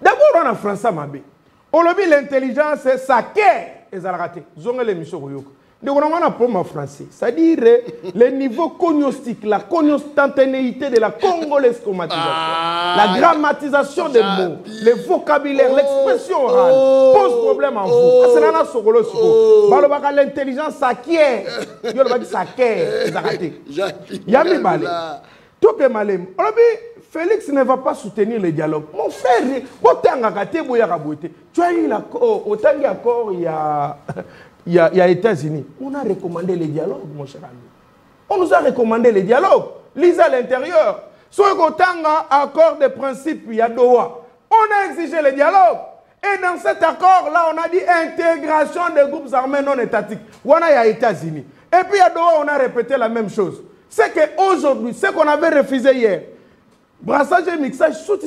D'abord, on a français, Mabé. On l'a vu l'intelligence, c'est ça qu'est. Ils ont raté. Ils ont l'émission. Donc, on a un problème français. C'est-à-dire, le niveau cognostique, la constantanéité de la congolaise grammatisation, la grammatisation des mots, le vocabulaire, l'expression orale, pose problème en vous. C'est là sokolo soko. L'intelligence, ça qui est. Il y a ça qui est. Ils ont raté. Yami Balé. Tout est malem. Félix ne va pas soutenir le dialogue. Mon frère, tu as eu l'accord, autant d'accord il y a États-Unis. On a recommandé le dialogue, mon cher ami. On nous a recommandé le dialogue. Lisez à l'intérieur. Soit autant accord de principe, il y a Doha. On a exigé le dialogue. Et dans cet accord-là, on a dit intégration des groupes armés non étatiques. On a les États-Unis. Et puis à Doha, on a répété la même chose. C'est qu'aujourd'hui, ce qu'on avait refusé hier, brassage et mixage, toi tu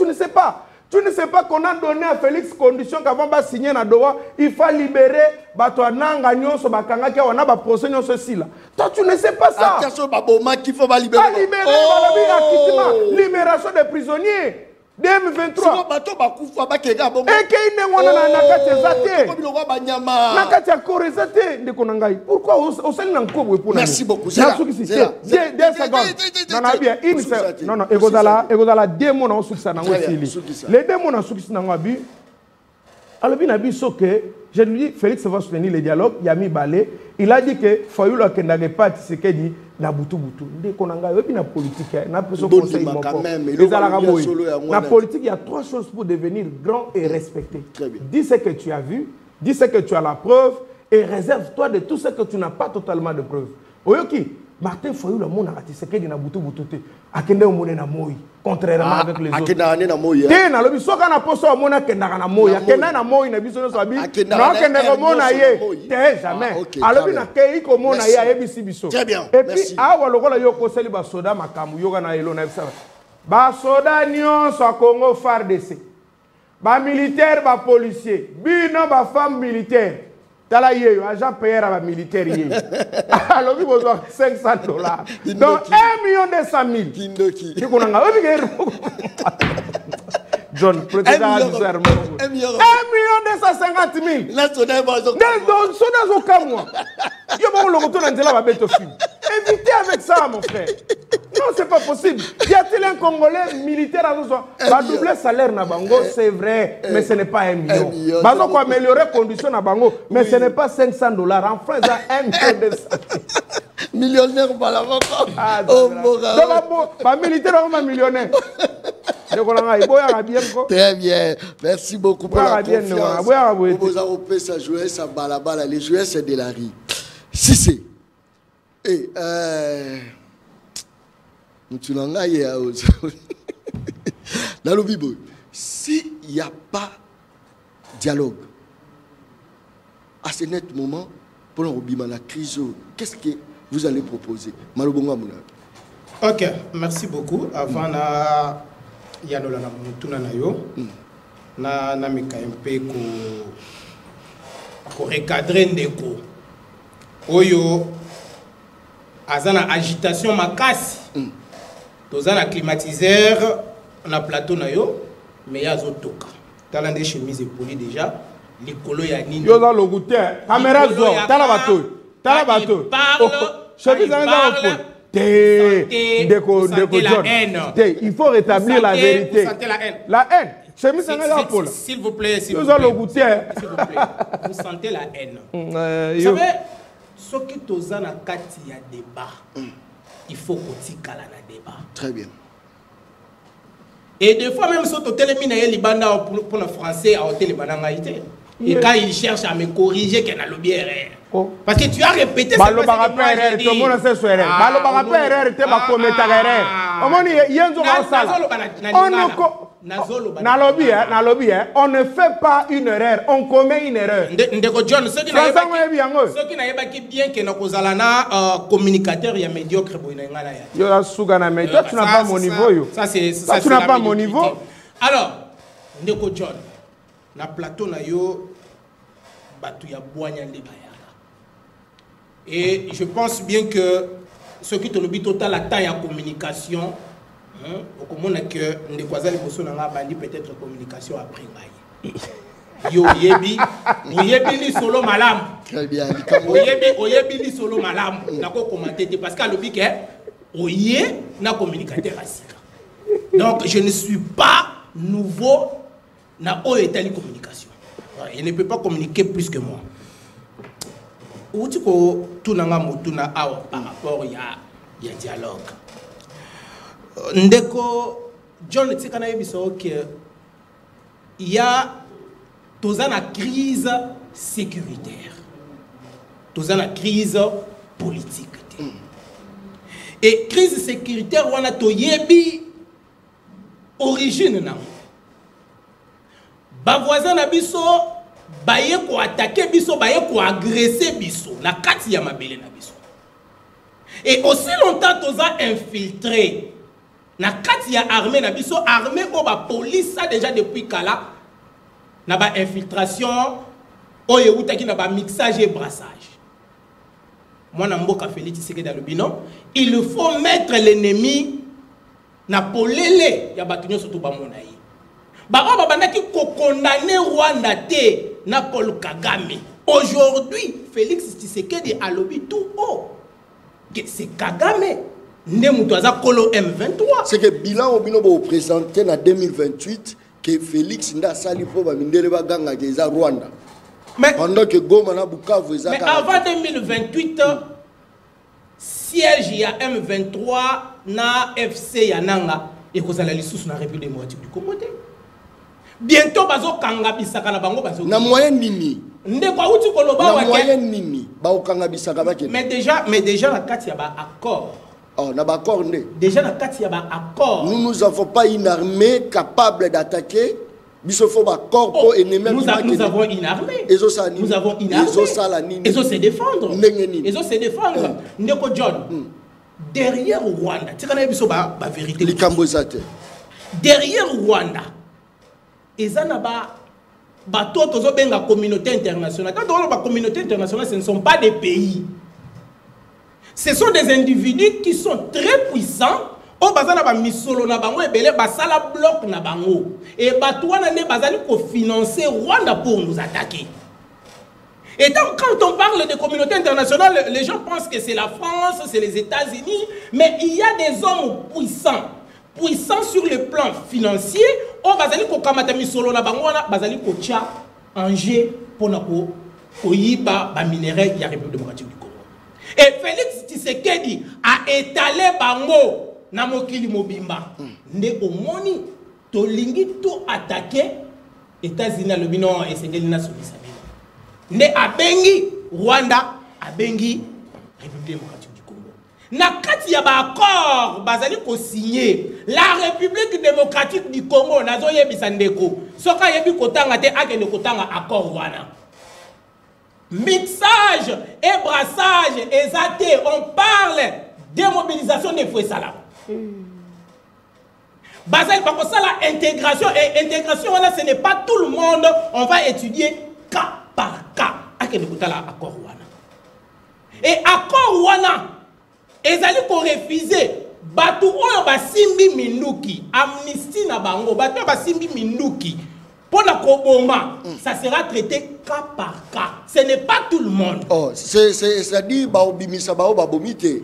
ne sais pas. Tu ne sais pas qu'on a donné à Félix condition qu'avant de signer à Doha, il faut libérer Batouananga Nyonso Bakanga qui a un procès ceci là. Toi tu ne sais pas ça. Attention Baboma qu'il faut libérer. Libération des prisonniers. DM23. Et qu'il pourquoi merci beaucoup. Non, non, Egodala, deux mots dans les deux mots dans alors, je lui dis, Félix va soutenir le dialogue, Yami Balé. Il a dit que Fayulu n'avait pas ce qu'il dit, na butu. Dès qu'on a une politique, na politique, il y a trois choses pour devenir grand et respecté. Dis ce que tu as vu, dis ce que tu as la preuve et réserve-toi de tout ce que tu n'as pas totalement de preuve. Oyoki, Martin Fayulu mona Tshisekedi na butu te akende omone na moi contrairement avec les autres akenda na moi te na lobi soka na poso omona kenda na moi akenda na moi na biso no sabi na kende ko mona ye te jamais alobi na ke iko mona ye ayebisi biso très bien et puis awa lokola yo ko seli ba soda makamu yoga na elo na bisa ba soda nyonso a Congo FARDC ba militaire ba policier bino ba femme militaire tala yeyo agent payeur ba militaire yeyo alors il besoin $500 donc 1,2 million Kindoki ikonanga John président du serment 1,250,000 la soda bazo donc soda zo kamwa yo ba lo retourner nzela ba beto film évitez avec ça mon frère non c'est pas possible y a-t-il un Congolais militaire à ce va doubler salaire na bango c'est vrai mais ce n'est pas 1 million bazo ko améliorer condition na bango mais ce n'est pas $500 en France ça 1,2 millionnaire par la oh mon gars ba militaire on millionnaire. Très bien, merci beaucoup pour la confiance. Vous avez ça jouer ça balabala, les joueurs c'est de la rue. Si c'est et nous dans le Bible, s'il n'y a pas dialogue à ce net moment pour la crise, qu'est-ce que vous allez proposer? Ok, merci beaucoup. Avant yanola na mutuna na yo na mikampe ko recadrer ndeko oyo azana agitation makasi tozana climatiseur na plateau na yo mais yazo toka tala nde chemise poli déjà likolo ya nini yo za logoute caméra zo tala bato chemise za poli Déco John. Il faut rétablir la vérité. La haine. S'il vous plaît, s'il vous plaît. Vous sentez la haine. Vous savez, ce qui est dans le débat, il faut qu'on tique à la débat. Très bien. Et des fois, même si on a pour le français, à hôtel et quand il cherche à me corriger, qu'il y a le bien. Parce que tu as répété ça. Malo barapé erreur, tout le monde sait ce erreur. Malo barapé erreur, tu vas commettre erreur. On ne fait pas une erreur, on commet une erreur. Ndeko John, ceux qui n'avaient pas bien que nos kozalana communicateurs il y a médiocre boina ngala ya. Yo sugana mais toi tu n'as pas mon niveau yo. Ça c'est tu n'as pas mon niveau. Alors, Ndeko John, na plateau na yo batu ya boanya ndeba. Et je pense bien que ce qui te le dit total la taille en communication, au commun que les voisins les peut-être communication après yo yebi ni solo malam. Très bien. Oyebi ni solo malam. Na ko commenter parce que le bic oye na communicateur asika. Donc je ne suis pas nouveau na oetali communication. Il ne peut pas communiquer plus que moi. Où tu ko tunanga mutuna awa par rapport ya dialogue. Ndeko John tsikana yebiso que il y a tozana crise sécuritaire. Tozana crise politique. Et crise sécuritaire wana to yebi origine na. Ba voisin na biso baye ko attaquer biso baye ko agresser biso na kati ya mabele na biso et aussi longtemps toza infiltré na kati ya armée na biso armée o ba police ça déjà depuis kala na ba infiltration oyo utaki na ba mixage et brassage moi na mboka Félix Tshisekedi dans le bilan il faut mettre l'ennemi na polele ya batunyo surtout ba monayi ba o ba bandaki ko condamner Rwanda te na Paul Kagame. Aujourd'hui, Félix Tshisekedi a lobby tout haut. C'est Kagame. Nemutoza Kolo M23. C'est que bilan obino bo présenté en 2028 que Félix nda sali po ba mindele ba ganga keza Rwanda. Mais pendant que Goma na Bukavu eza. Mais avant 2028 siège ya M23 na FC ya Nanga et kozala lisusu na République démocratique du Congo. Bientôt bazo kanga bisaka na bango bazo. Na moyen nini? ndeko auti koloba wa moyenne nini ba okanga bisaka ba mais déjà la kati ya ba accord. Oh, na ba accord ndé. Déjà la kati ya ba accord. Nous avons pas une armée capable d'attaquer. Nous avons une armée. Nous avons une armée. Ils se défendre. Ils se défendre. Ndeko John. Derrière Rwanda, tu connais la vérité. Derrière Rwanda, ils ont la communauté internationale. Quand on la communauté internationale, ce ne sont pas des pays. Ce sont des individus qui sont très puissants. O bazana ba misolo na bango ebele basala bloc na bango et batouana ne bazali ko financer Rwanda pour nous attaquer. Et donc quand on parle de communauté internationale, les gens pensent que c'est la France, c'est les États-Unis, mais il y a des hommes puissants sur le plan financier. O bazali ko kamata misolo na bango na bazali ko tia enjeu pour na ko yiba ba minerais ya République démocratique du Congo. Et Félix Tshisekedi a étalé bango na mokili mobimba nde omoni tolingi to attaquer États-Unis le bino esengeli na sobisa bino nde abengi Rwanda abengi République démocratique du Congo na kati ya ba accord bazali ko signer la République démocratique du Congo nazo yebisa ndeko soka yebi kotanga te akende kotanga accord wana mixage et brassage exacté on parle démobilisation des forces salariales. Basel par ça la intégration et intégration là ce n'est pas tout le monde, on va étudier cas par cas à quel niveau la accord wana et accord wana ezali ko refuser batu oyo ba simbi minduki amnistie na bango batu ba simbi minduki pour la koboma ça sera traité cas par cas, ce n'est pas tout le monde. Oh c'est dit ba obimisa ba bomité.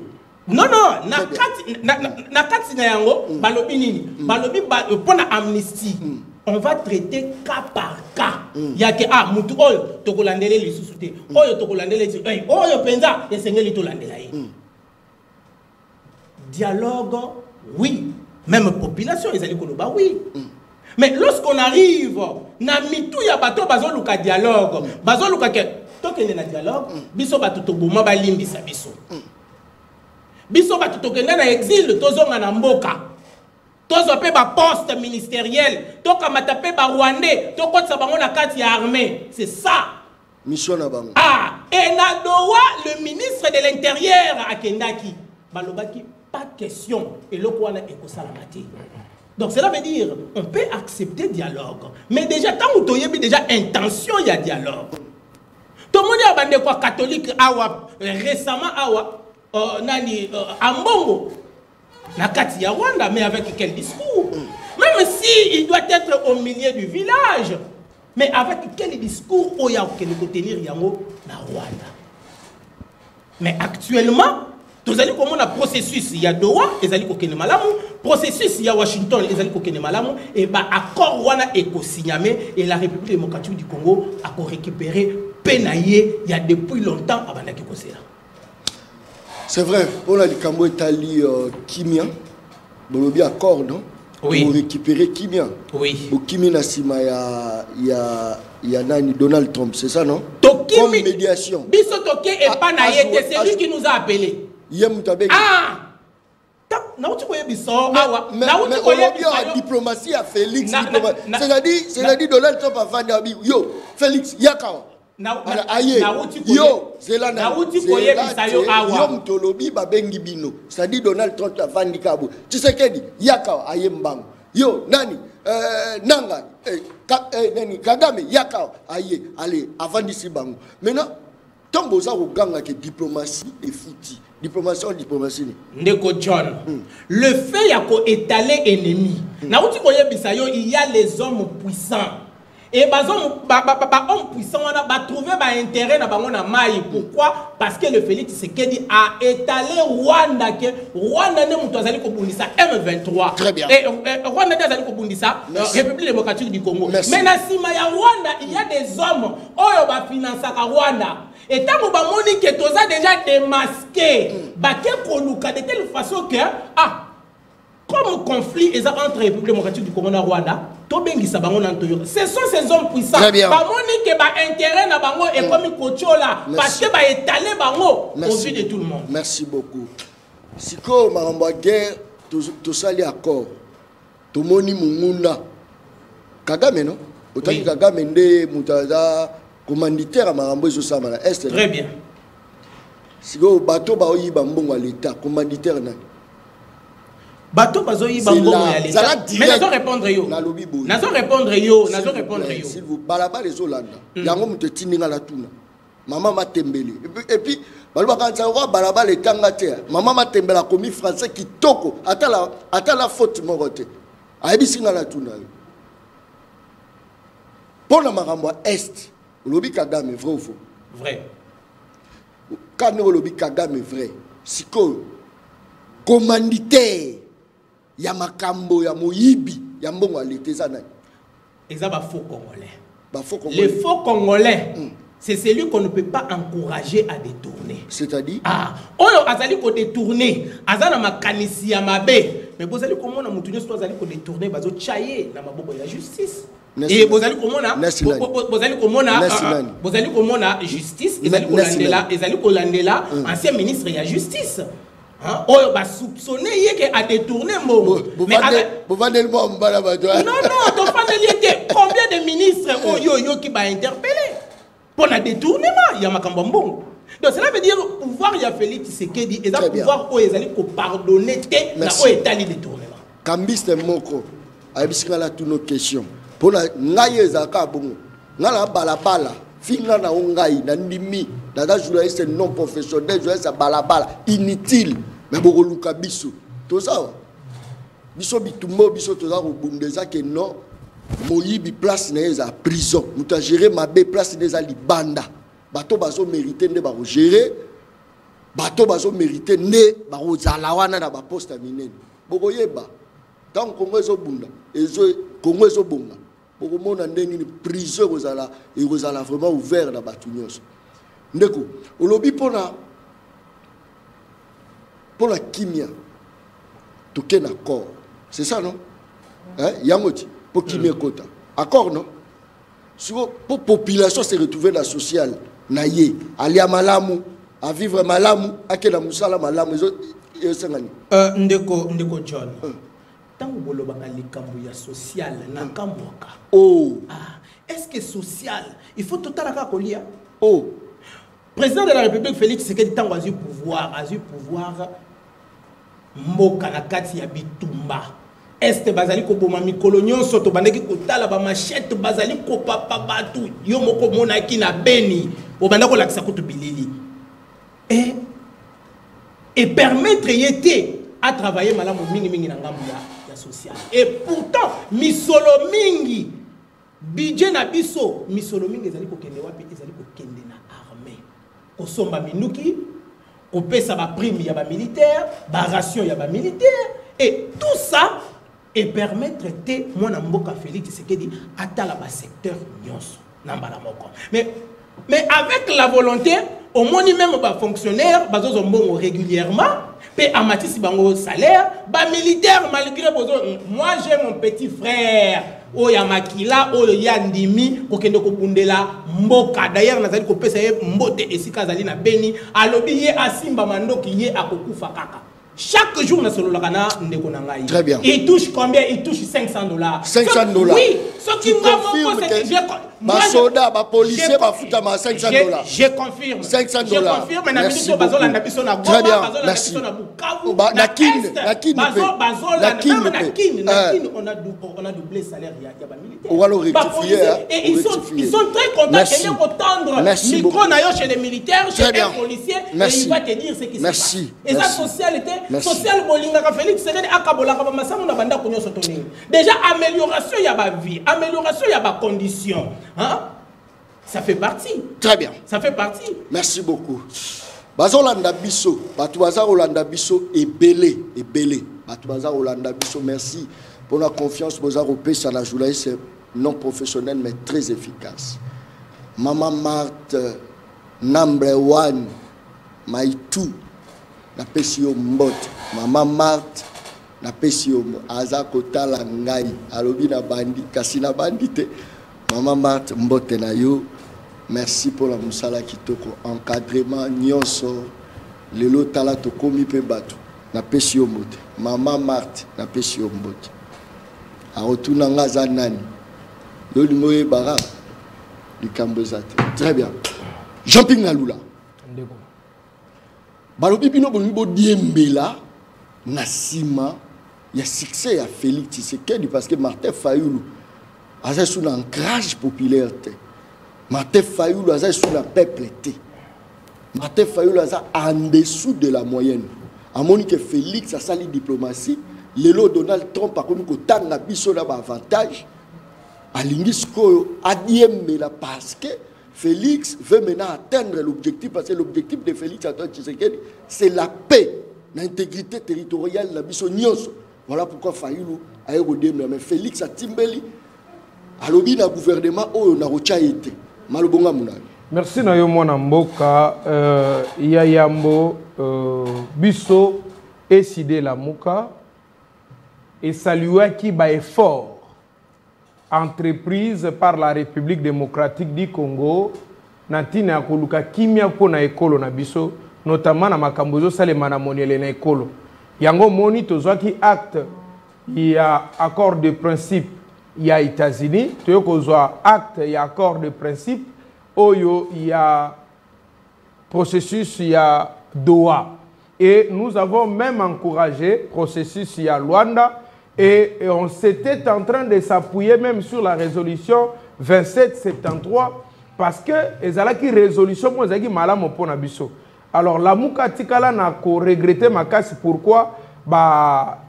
Non, na kati na yango balobi nini balobi pour la amnistie on va traiter cas par cas ya ke mutu oyo tokolandele lisusu te oyo tokolandele ti oyo penza esengeli tolandela ye dialogue oui même population ezali koloba oui mais lorsqu'on arrive na mitu ya bato bazoluka dialogue bazoluka ke tokende na dialogue biso bato toboma balimbisa biso biso batu tokenda na exil tozonga na mboka tozo pe ba poste ministériel tokamata pe ba rwandais tokotsa bango na kati ya armée c'est ça mission na bango et na dowa le ministre de l'intérieur akendaki balobaki pas question et le kwana ekosala mati donc cela veut dire on peut accepter dialogue mais déjà tant que toyebi déjà intention il y a dialogue tout le monde a bandé quoi catholique awa récemment awa nani ambongo na kati ya Rwanda mais avec quel discours même si il doit être au milieu du village mais avec quel discours oya que nous tenir yango na Rwanda mais actuellement tous allez comme on a processus il y a Doha ezali ko kene malamu processus il y a Washington ezali ko kene malamu et ba accord wana eko signamé et la République démocratique du Congo a ko récupérer penaye il y a depuis longtemps avant que cela. C'est vrai, on a dit Cambo Italie Kimia, Bolobi accord, non? Oui. Pour récupérer Kimia. Oui. Pour Kimi Nassima, il y a Nani Donald Trump, c'est ça, non? Tokimi, comme médiation. Biso Toké et Panayete, c'est lui qui nous a appelés. Na uti koye biso awa na uti koye biso diplomatie à Félix c'est-à-dire Donald Trump a vendu yo Félix Yakawa na uti koye biso yo awa yo mtolobi babengi bino c'est-à-dire Donald Trump a vendu kabo Tshisekedi Yakawa aye mbango yo nani nanga nani Kagame Yakawa aye allez avant d'ici bango maintenant tombo za uganga que diplomatie est foutie. Diplomatie. Ndeko John. Le fait y'a ko étaler ennemi. Na uti koye bisayo il y a les hommes puissants. Et hommes puissants on a trouvé ba intérêt na bango na mai. Pourquoi? Parce que le Félix Tshisekedi a étalé Rwanda que Rwanda ne muto azali ko bundisa M23. Très bien. Et Rwanda azali ko bundisa République démocratique du Congo. Merci. Mais na sima ya Rwanda il y a des hommes oyo ba financer Rwanda. Et tant que bamoni que toza déjà démasqué, baké koluka de telle façon que comme conflit entre République démocratique du Congo et Rwanda, tobengisa bango na ntoyo. Ce sont ces hommes puissants. Bamoni ke ba intérêt na bango et comme kochola parce que ba étaler bango au vu de tout le monde. Merci beaucoup. Siko maramba guerre to sali accord. To moni munguna. Kagame non? Otaki Kagame nde mutaza commanditaire marambo zo sama na est. Très bien. Siko bato ba oyiba mbongo à l'état commanditaire na. Bato bazoyi bango ya l'état. Mais nazo répondre yo. Nazo répondre yo. S'il vous balaba les Olanda. Yango muto tininga la tuna. Maman m'a tembélé. Et puis balaba quand ça va balaba les tangate. Maman m'a tembélé commis français qui toko. Ata la faute mon côté. Aibi singa la tuna. Pour la marambo est. Lobi Kagame vrai ou faux? Vrai. Quand nous lobi Kagame vrai. Siko commanditaire ya makambo ya moyibi ya mbongo alete sana. Eza ba faux congolais. Ba faux congolais. Les faux congolais, c'est celui qu'on ne peut pas encourager à détourner. C'est-à-dire oyo azali ko détourner, azana makanisi ya mabe. Mais bozali komona mutu nyoso azali ko détourner bazo chaye na maboko ya justice. Et bozali komona justice, ezali ko landela ancien ministre ya justice. Oyo ba soupçonné yeke a détourné mbongo. Mais non, ton faneli était combien de ministres oyo qui ba interpellé pour la détournement ya makambo mbongo. Donc cela veut dire pouvoir ya Félix Tshisekedi et ça pouvoir oyo ezali ko pardonner te na oyo etali détournement. Kambiste moko abisinga la toutes nos questions. Pour la ngaye ezaka bongo. Ngala balabala finga na ongai na ndimi dada journaliste non professionnel journaliste balabala inutile mais boko luka biso to ça biso bitumbo biso to za robundeza ke non moyibi place na eza prison muta gérer mabe place na libanda bato bazo mériter nde ba gérer bato bazo mériter nde ba zala wana na ba poste minene boko yeba tant Congo ezo bunda Congo ezo bonga boko mona ndeni prison kozala vraiment ouvert na batu nyonso ndeko olobi pona kimia toke na accord c'est ça non yangoti pour kimia kota accord non sur pour population se retrouver la sociale na ye ali a malamu à vivre malamu akena musala malamu ezo sangani ndeko John tango bolobaka likambo ya social na kamboka est-ce que social il faut totalaka kolia président de la République Félix Tshisekedi tango azu pouvoir mboka na kati ya bitumba est bazali ko boma mikolo nyonso to bandeki kotala ba machette bazali ko papa batu yo moko monaki na Beni obanda ko lakisa kutu bilili et permettre yete à travailler malamu mingi na ngambu ya social et pourtant misolo mingi budget na biso misolo mingi ezali ko kende wapi ezali ko kende na armée ko somba minuki ko pesa ba prime ya ba militaire ba ration ya ba militaire et tout ça et permettre te mwana mboka Félix Tshisekedi atala ba secteur nyonso na mbala moko mais avec la volonté au moins même ba fonctionnaire bazo mbongo régulièrement pe amatisi bango salaire ba militaire malgré bozo moi j'ai mon petit frère oya makila oyo ya ndimi kokende ko bundela mboka d'ailleurs nazali ko pesa ye mbote esika zali na Beni alobi ye asimba mandoki ye akokufa kaka chaque jour na solo lakana ndeko na ngai. Très bien. Il touche combien? Il touche $500. $500. Oui, ce qui ma soda, ma policier, ma fouta ma $500. Je confirme. $500. Je confirme. Merci beaucoup. Très bien. Merci. On a doublé le salaire. Il y a militaire. On va le rectifier. Et ils sont très contents de entendre micro nayo chez les militaires, chez les policiers. Et il va te dire ce qui se passe. Et sa socialité, social bolinga Félix Tshisekedi akabolaka ba masamu na banda konyo sotoninga. Déjà amélioration ya ba vie, amélioration ya ba conditions, hein? Ça fait partie. Très bien. Ça fait partie. Merci beaucoup. Bazolanda biso, batu bazolanda biso ebele. Batu bazolanda biso, merci pour la confiance que vous avez sur la journaliste non professionnelle mais très efficace. Maman Marthe, number one, my two. La PCO Mbot, Maman Marthe, na pesi yo aza kotala ngai alobi na bandi kasi na bandi te Maman Marthe mbote na yo merci pour la musala kitoko encadrement nyonso lelo tala to komi pe bato na pesi yo mbote Maman Marthe na pesi yo mbote a rotuna ngaza nani yo lingo ye bara likambo zate très bien Jean-Pierre Nalula ndeko balobi bino bo diembela na sima il y a succès ya Félix Tshisekedi parce que Martin Fayulu a sous l'ancrage populaire Martin Fayulu a sous la peuple Martin Fayulu a en dessous de la moyenne à mon que Félix a sali diplomatie lelo Donald Trump a connu que tanga biso na avantage à l'ingisco a diembela parce que Félix veut maintenant atteindre l'objectif parce que l'objectif de Félix Antoine Tshisekedi c'est la paix, l'intégrité territoriale de la biso nyonso. Voilà pourquoi Fayulu a érodé mais Félix a timbeli a lobby na gouvernement o na rocha été malobonga munani. Merci na yo mwana mboka ya yambo biso décidé la muka et saluer qui ba effort entreprise par la République démocratique du Congo nantina ya koluka kimia pona ekolo na biso notamment na makambozo salema na moniele na ekolo yango moni tozwaki acte ya accord de principe ya États-Unis toyokozwa acte ya accord de principe oyo ya processus ya Doha et nous avons même encouragé processus ya Luanda. Et on s'était en train de s'appuyer même sur la résolution 2773 parce que ezalaki résolution mo ezalaki malamu pona biso. Alors la muka tikala na ko regretter makasi pourquoi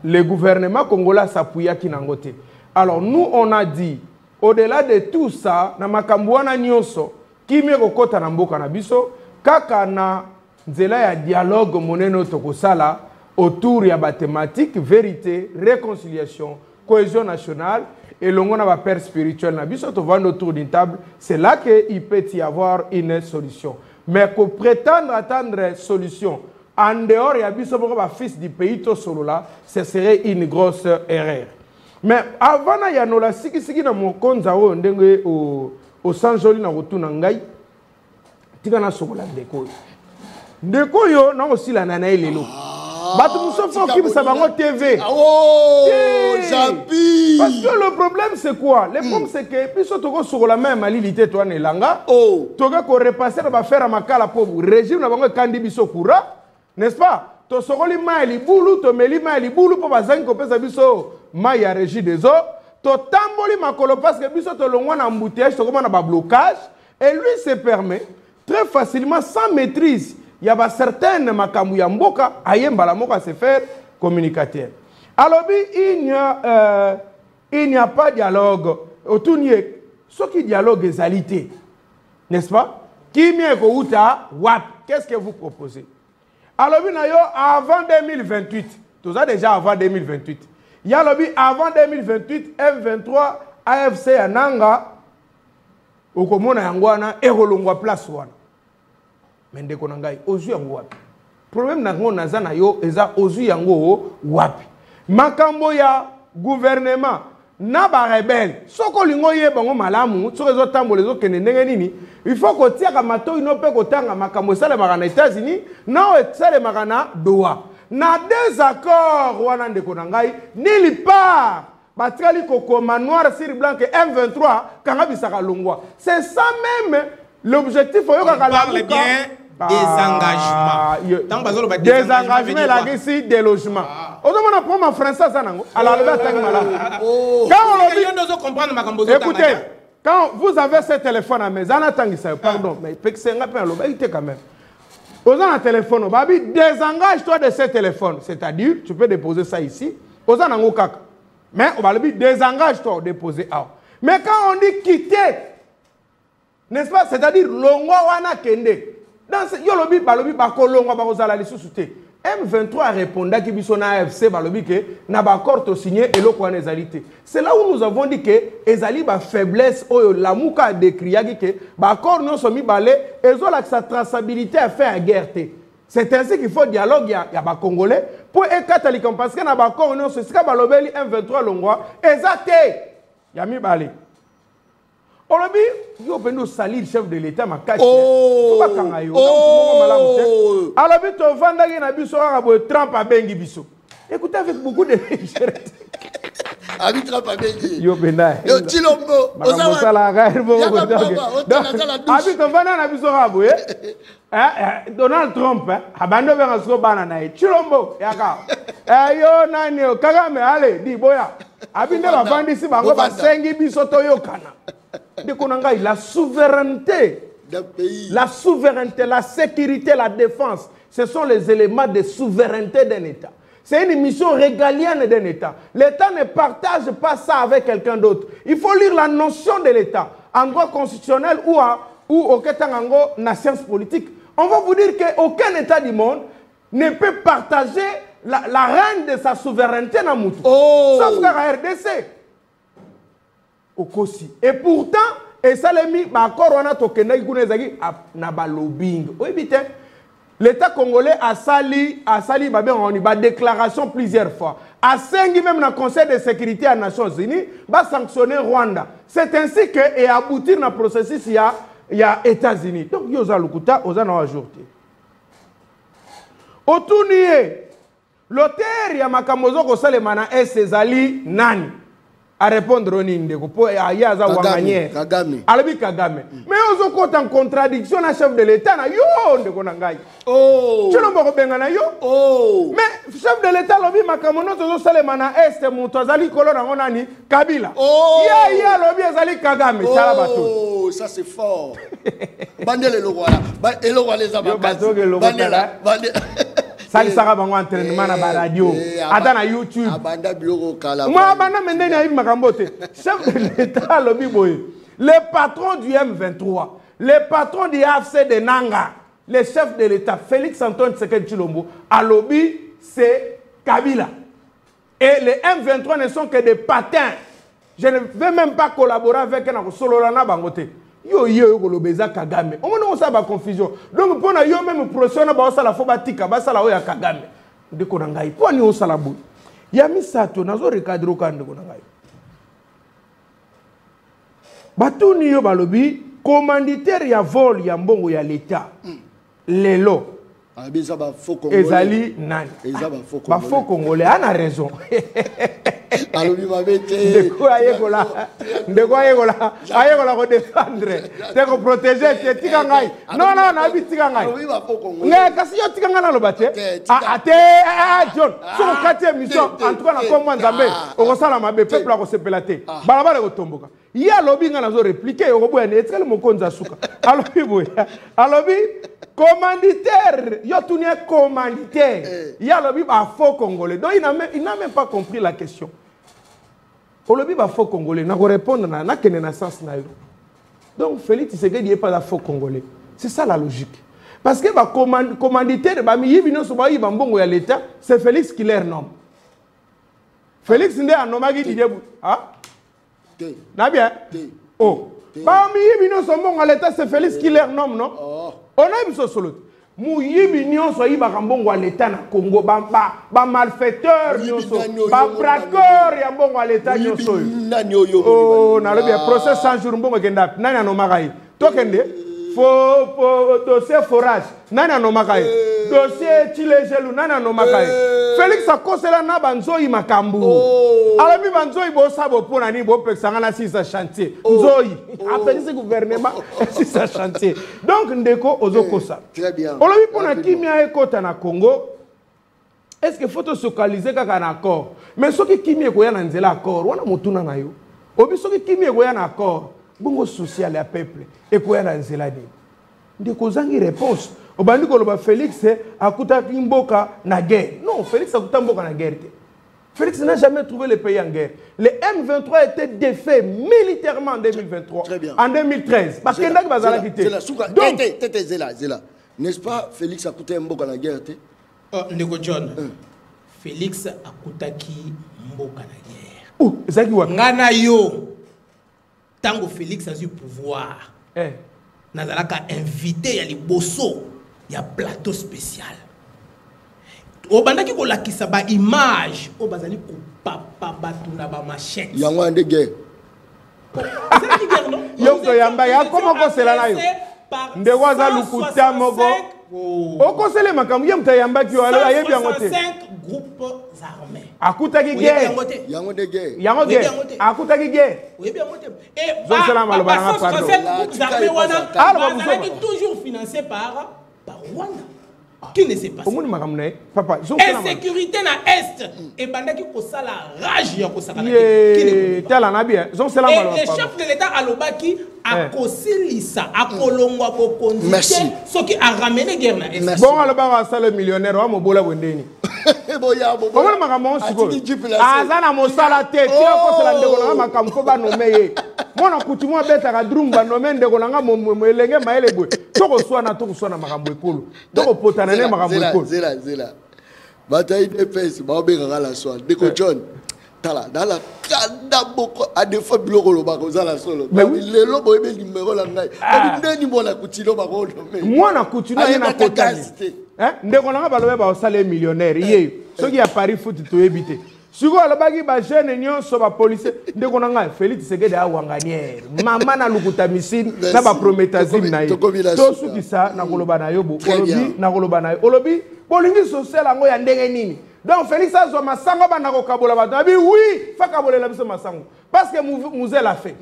le gouvernement congolais s'appuya ki nangote. Alors nous on a dit au-delà de tout ça na makambo wana nyonso kimie kokota na mboka na biso kaka na nzela ya dialogue moneno tokosala autour de la thématique vérité, réconciliation, cohésion nationale et l'on a un père spirituel. Autour d'une table, c'est là qu'il peut y avoir une solution. Mais pour prétendre attendre une solution en dehors il y a un fils du pays, ce serait une grosse erreur. Mais avant, il y a un siki na mokonza au Sanjoli na retour nangai, tika sokola ndeko. Ndeko yo na aussi la nana lelo. Bato Moussofo qui me savango TV. Oh, Japi. Parce que le problème c'est quoi? Le problème c'est que puis surtout sur la même malilité toi nelanga. Oh. Toga ko repasser va faire à makala pauvre régime na bango kandi biso kura, n'est-ce pas? To sokoli mali bulu to meli mali bulu po bazangi ko pesa biso mai ya régie des eaux. To tamboli makolo parce que biso to longwa na embouteillage to comme na ba blocage et lui se permet très facilement sans maîtrise. Il y a certaines makamu ya mboka ayemba la moka se faire communicateur. Alors il n'y a pas de dialogue. Autour ce qui dialogue est alité, n'est-ce pas? Qui m'y est wap? Qu'est-ce que vous proposez? Alors avant 2028, tout ça déjà avant 2028. Il y a lobby avant 2028 M23 AFC Ananga okomona yangwana ekolongwa place wana. Mende konangai ozu yango wapi problème nango nazana yo eza ozu yango wapi makambo ya gouvernement na ba rebelle soko lingo ye bango malamu soko zo tambola zo kende ndenge nini il faut ko tiaka mato ino pe ko tanga makambo sale magana États-Unis na o sale magana Doha na désaccord wana ndeko nangai nili part batrali kokoma noir sur blanc que M23 kanga bisaka longwa c'est ça même l'objectif faut on parle bien des engagements. Des engagements, là, ici, des logements. On prend ma français, ça, alors, écoutez, quand vous avez ce téléphone à maison, pardon, mais c'est un peu quand même. Vous avez un téléphone, désengage-toi de ce téléphone. C'est-à-dire, tu peux déposer ça ici. Vous avez un caca. Mais on va le dire, désengage-toi, déposer out. Mais quand on dit quitter, n'est-ce pas? C'est-à-dire, l'ongwa wana kende. Dans ce yolobi balobi bakolongwa bakozala lisusu te. M23 répondait que biso na AFC balobi que na bakor to signé eloko wana ezalité. C'est là où nous avons dit que ezali ba faiblesse oyo la muka a décrié que bakor non somi balé ezola sa traçabilité à faire guerre te. C'est ainsi qu'il faut dialogue, il y a des Congolais. Pour les catholiques, parce qu'il y a des Congolais, c'est ce qu'il y a des M23 Longwa. Exact. Il y a mis balé. Olobi, il y a un salir chef de l'État, ma cache. Oh! Alobi, tu vas vendre un biso, Trump a bengi biso. Écoutez, avec beaucoup de légèreté. Abi Trump a bengi. Yo benda. Yo Chilombo. Osala gairbo. Abi, tu vas vendre un biso, Donald Trump, abando venga so banana. Chilombo, yaka. Yo nani, Kagame, allez, di boya. Abi ne va vendre ici, bango va sengi biso toyo kana. La souveraineté d'un pays, la souveraineté, la sécurité, la défense, ce sont les éléments de souveraineté d'un État. C'est une mission régalienne d'un État. L'État ne partage pas ça avec quelqu'un d'autre. Il faut lire la notion de l'État en droit constitutionnel ou au en sciences politiques. On va vous dire qu'aucun État du monde ne peut partager la reine de sa souveraineté dans Moutou. Sauf qu'à la RDC. Et pourtant, et ça l'a mis, l'État congolais a sali ma déclaration plusieurs fois. A Sengi même dans le Conseil de sécurité des Nations Unies, va sanctionner Rwanda. C'est ainsi que et aboutir dans le processus il y a États-Unis. Donc yoza lukuta oza na ajouté. Otunié l'auteur ya makamozo ko salemana Ezali nani à répondre au Nindeko pour Ayaza Wanganye. Kagame. Alabi Kagame. Mais on se compte en contradiction à chef de l'État na yo ndeko nangai. Oh. Tu n'as pas na yo. Oh. Mais chef de l'État lobi makamono tozo salemana este muto azali kolona ngonani Kabila. Oh. Ya lobi azali Kagame chala bato. Oh, ça c'est fort. Bandele le roi là. Et le roi les abakati. Bandela. Sali saka bango entraînement na ba radio ata na YouTube abanda biloko kala moi abanda mendeni ayi makambo te chef de l'État lobi boye le patron du M23 le patron du AFC de Nanga le chef de l'État Félix Antoine Tshisekedi Tshilombo a lobby c'est Kabila et les M23 ne sont que des patins. Je ne vais même pas collaborer avec un Sololana Bangote. Yo kolobeza Kagame. On a ça ba confusion. Donc pour na yo même procès na ba sala fo batika ba sala o ya Kagame. Ndeko na ngai. Pour ni o sala bu. Ya misato nazo recadrer ka ndeko na ngai. Batu ni yo balobi commanditaire ya vol ya mbongo ya l'État. Lelo. Ezali nani? Ba faux congolais a raison. Alobi mabete. Ndeko ayekola ko défendre. Te ko protéger te tika ngai. Non na bi tika ngai. Alobi ba faux congolais. Ngai kasi yo tika ngana lo bate. John. So ko kati mission en tout cas na comme Nzambe. O sala mabe peuple ko sepela te. Balabala ko tomboka. Ya lobi ngana zo répliquer o boya ne etkele mokonza suka. Alobi boya. Alobi commanditaire, yo tout n'est commanditaire. Il y a le faux congolais. Donc il n'a même pas compris la question. Le faux congolais, n'a pas répondre n'a qu'un sens na yo. Donc Félix Tshisekedi n'est pas un faux congolais. C'est ça la logique. Parce que commanditaire, l'État, c'est Félix qui les nomme. Félix n'est un nommé qui dit ah? N'a bien? Oh. Parmi l'État, c'est Félix qui les nomme, non? On a eu ce solo. Mouyibi nyonso yiba kambongo l'État na Congo ba malfaiteur nyonso ba braqueur ya mbongo l'État nyonso. Oh na le bien procès 100 jours mbongo kenda nani anomakai. Tokende fo dossier forage nani anomakai. Dossier Chilejelu nani anomakai. Félix akosela na banzoi makambu. Alabi banzoi bo sabo pona ni bo pexanga na sisa chantier. Nzoi après ce gouvernement sisa chantier. Donc ndeko ozokosa. Très bien. Olabi pona kimia ekota na Congo. Est-ce que faut se focaliser kaka na accord? Mais soki kimia ko ya na nzela accord wana mutuna na yo. Obi soki kimia ko ya na accord bongo social ya peuple e ko ya na nzela de. Ndeko zangi réponse. Obandi koloba Félix akuta mboka na guerre. Non, Félix akuta mboka na guerre. Félix n'a jamais trouvé le pays en guerre. Le M23 était défait militairement en 2023. Très bien. En 2013. Parce que Ndak Bazala quitté. Donc, Zela. N'est-ce pas Félix akuta mboka na guerre? Ndeko John. Félix akutaki mboka na guerre. Oh, Zaki wa. Ngana yo. Tango Félix a eu pouvoir. Nazalaka invité à liboso il y a plateau spécial. Au bandaki ko lakisa ba image, au bazali ko papa batuna ba machette. Yango ande guerre. C'est qui guerre non? Yoko yamba ya comment ko sela la yo. Ndeko za lukuta moko. Oko sele makambo yemta yamba ki wala ayebi yango te. 5 groupes armés. Akutaki guerre. Yango de guerre. Yango guerre. Akutaki guerre. Oui bien moté. Et toujours financé par Rwanda. Qui ne sait pas ça? Papa, insécurité na est et bandaki ko sala rage ya ko sala. Et le chef de l'État alobaki a kosilisa a kolongwa ko konzi ce qui a ramené guerre na est. Bon alobaka sala millionnaire wa mobola bondeni. Boya bobo. Omona makambo siko. Azana mosala te ti ko sala ndeko na makambo ko ba nomeye. Mona kutumwa beta ka drumba nomé ndeko na nga elenge maele boy. Toko swana makambo ekolo. Toko potana ne makambo ekolo. Zela. Bataille de pèse, ba obeka la soir. Deko John. Tala dala kanda boko a des fois biloko lo ba ko za la solo. Mais le lobo ebe numéro la ngai. Ndeni mona kutilo ba ko nomé. Mona kutilo na potana. Ndeko na nga balobe ba osale millionnaire yé. Soki ya Paris foot to ebité. Siko alobaki ba jeune nyonso ba police ndeko na nga Félix Tshisekedi a wanganière. Mama na lukuta misine na ba prométhazine na ye. To suki sa na koloba na yo bo. Olobi na koloba na yo. Olobi bolingi social ngo ya ndenge nini. Donc Félix azo masango bana ko kabola bato. Abi oui, fa kabolela biso masango. Parce que Mouzel l'a fait.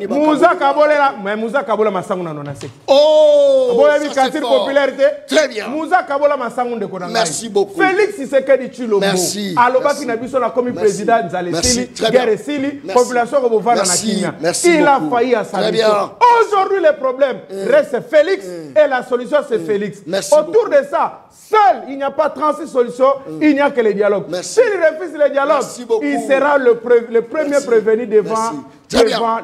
Mouza kabolela, mais Mouza kabola masango na nona se. Oh! Boya bi quartier popularité. Très bien. Mouza kabola masango ndeko na ngai. Merci beaucoup. Félix Tshisekedi Tshilombo. Merci. Alobaki na biso na comme président Nzale Sili, guerre Sili, population ko bovana na Kenya. Il a failli à sa mission. Aujourd'hui le problème reste Félix et la solution c'est Félix. Autour de ça, seul, il n'y a pas 36 solutions, il n'y a que le dialogue. S'il refuse le dialogue, il sera le premier prévenu devant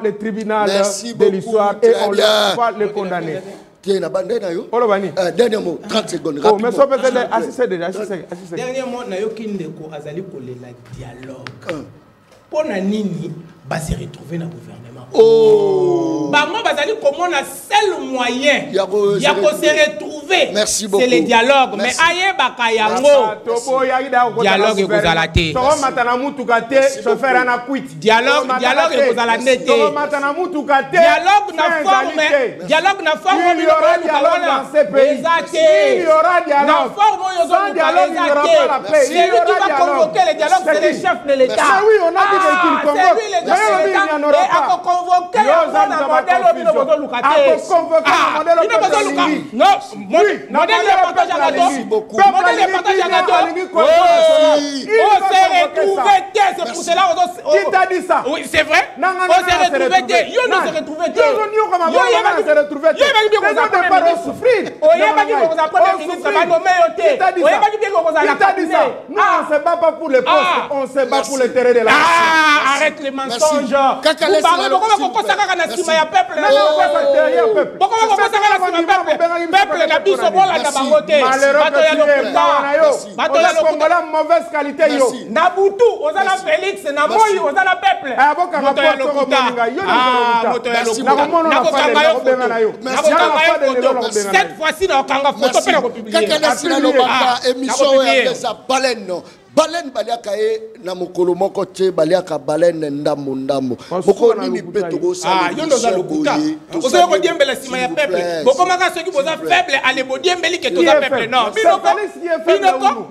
le tribunal de l'histoire et on va le condamner. Dernier mot, 30 secondes. Oh, mais ça peut être assisté déjà. Dernier mot, Nayoki Ndeko Azali Kolela dialogue. Pour Nini, va se retrouver dans le gouvernement. Oh! Bango bazali comment on a seul moyen y a se retrouver. Merci beaucoup. C'est le dialogue. Mais aye bakayango. Dialogue ekozalate. Soro matana mutuka te, chauffeur ana quit. Dialogue ekozalate. Soro matana mutuka te. Dialogue na forme. Il y aura dialogue dans ce pays. Il y aura dialogue. Sans dialogue, il n'y aura pas la paix. C'est lui qui va convoquer le dialogue, c'est le chef de l'État. Mais oui, on a dit qu'il convoque. C'est lui le chef de l'Éta. Et à convoquer un modèle au milieu de l'Ukate. Non, modèle de partage à gâteau. Modèle de partage à gâteau. On s'est retrouvé, c'est pour cela. Qui t'a dit ça? Oui, c'est vrai. On s'est retrouvé. Yo nous s'est retrouvé. Nous, on se bat pas pour les postes, on se bat pour le terrain de la nation. Arrête les mensonges. Mauvaise qualité. Nabutu, Ozana Félix, Namoyi, Ozana peuple. Cette fois-ci, dans Kanga photo, on peut publier. Baleine baliaka e na mokolo moko te baliaka baleine ndambo ndambo moko nini peto go sa yo ndoza lokuta ozo ko diembela sima ya peuple boko maka soki boza faible ale bodiembeli ke toza peuple non binoko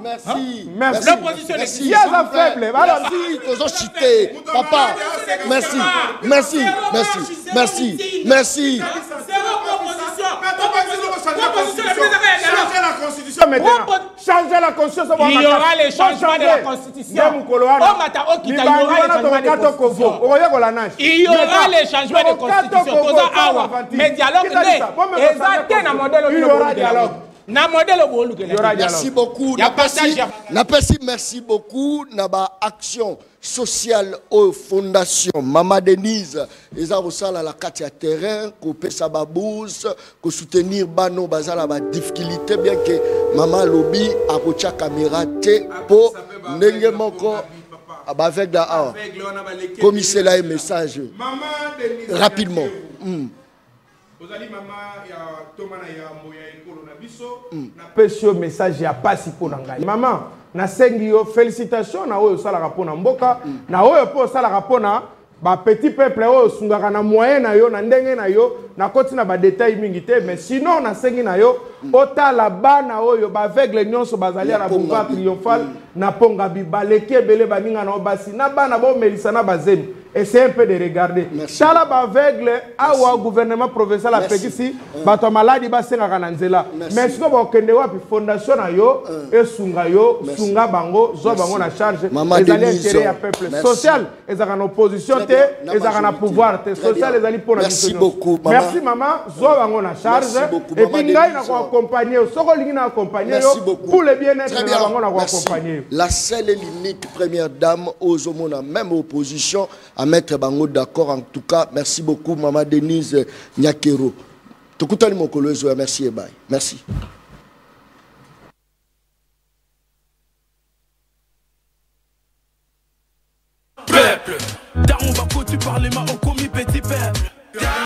merci l'opposition est qui est faible alors si tozo chité papa merci changer la constitution. Il y aura les changements de la constitution. Il y aura les changements de constitution. Mais dialogue, il y aura dialogue. Merci beaucoup. Merci beaucoup. Naba action sociale aux fondations. Maman Denise, les avocats à la carte à terrain, couper sa babousse, que soutenir Bano Bazala ba difficulté, bien que Maman Lobby a coaché caméra pour n'engue moko avec la comme c'est là un message rapidement. Ozali maman ya tomana ya moya ekolo na biso na pesio message ya pasi po na ngai. Maman, na sengi yo félicitations na oyo sala rapona mboka na oyo po sala rapona ba petit peuple oyo sungaka na moyen na yo na ndenge na yo na koti na ba détail mingi te mais sinon na sengi na yo otala bana oyo ba aveugle nyonso bazali na boulevard triomphal na ponga bibaleki ebele baninga na obasi na bana bo melisa na bazemi. Essayez un peu de regarder. Chala ba aveugle awa gouvernement provincial a pekisi bato maladi ba senga kananzela. Mais siko ba okende wapi fondation na yo esunga yo sunga bango zo bango na charge ezali intérêt ya peuple social ezaka na opposition te ezaka na pouvoir te social ezali pour na merci beaucoup maman. Merci maman zo bango na charge et puis ngai na ko accompagner soko lingi na accompagner yo pour le bien-être na bango na ko accompagner. La seule et l'unique première dame aux hommes même opposition à mettre bango d'accord. En tout cas, merci beaucoup, Maman Denise Nyakero. Tokutani mokolo ezo, merci et bye. Merci. Peuple, Daron Bako, tu parles ma au commis petit peuple.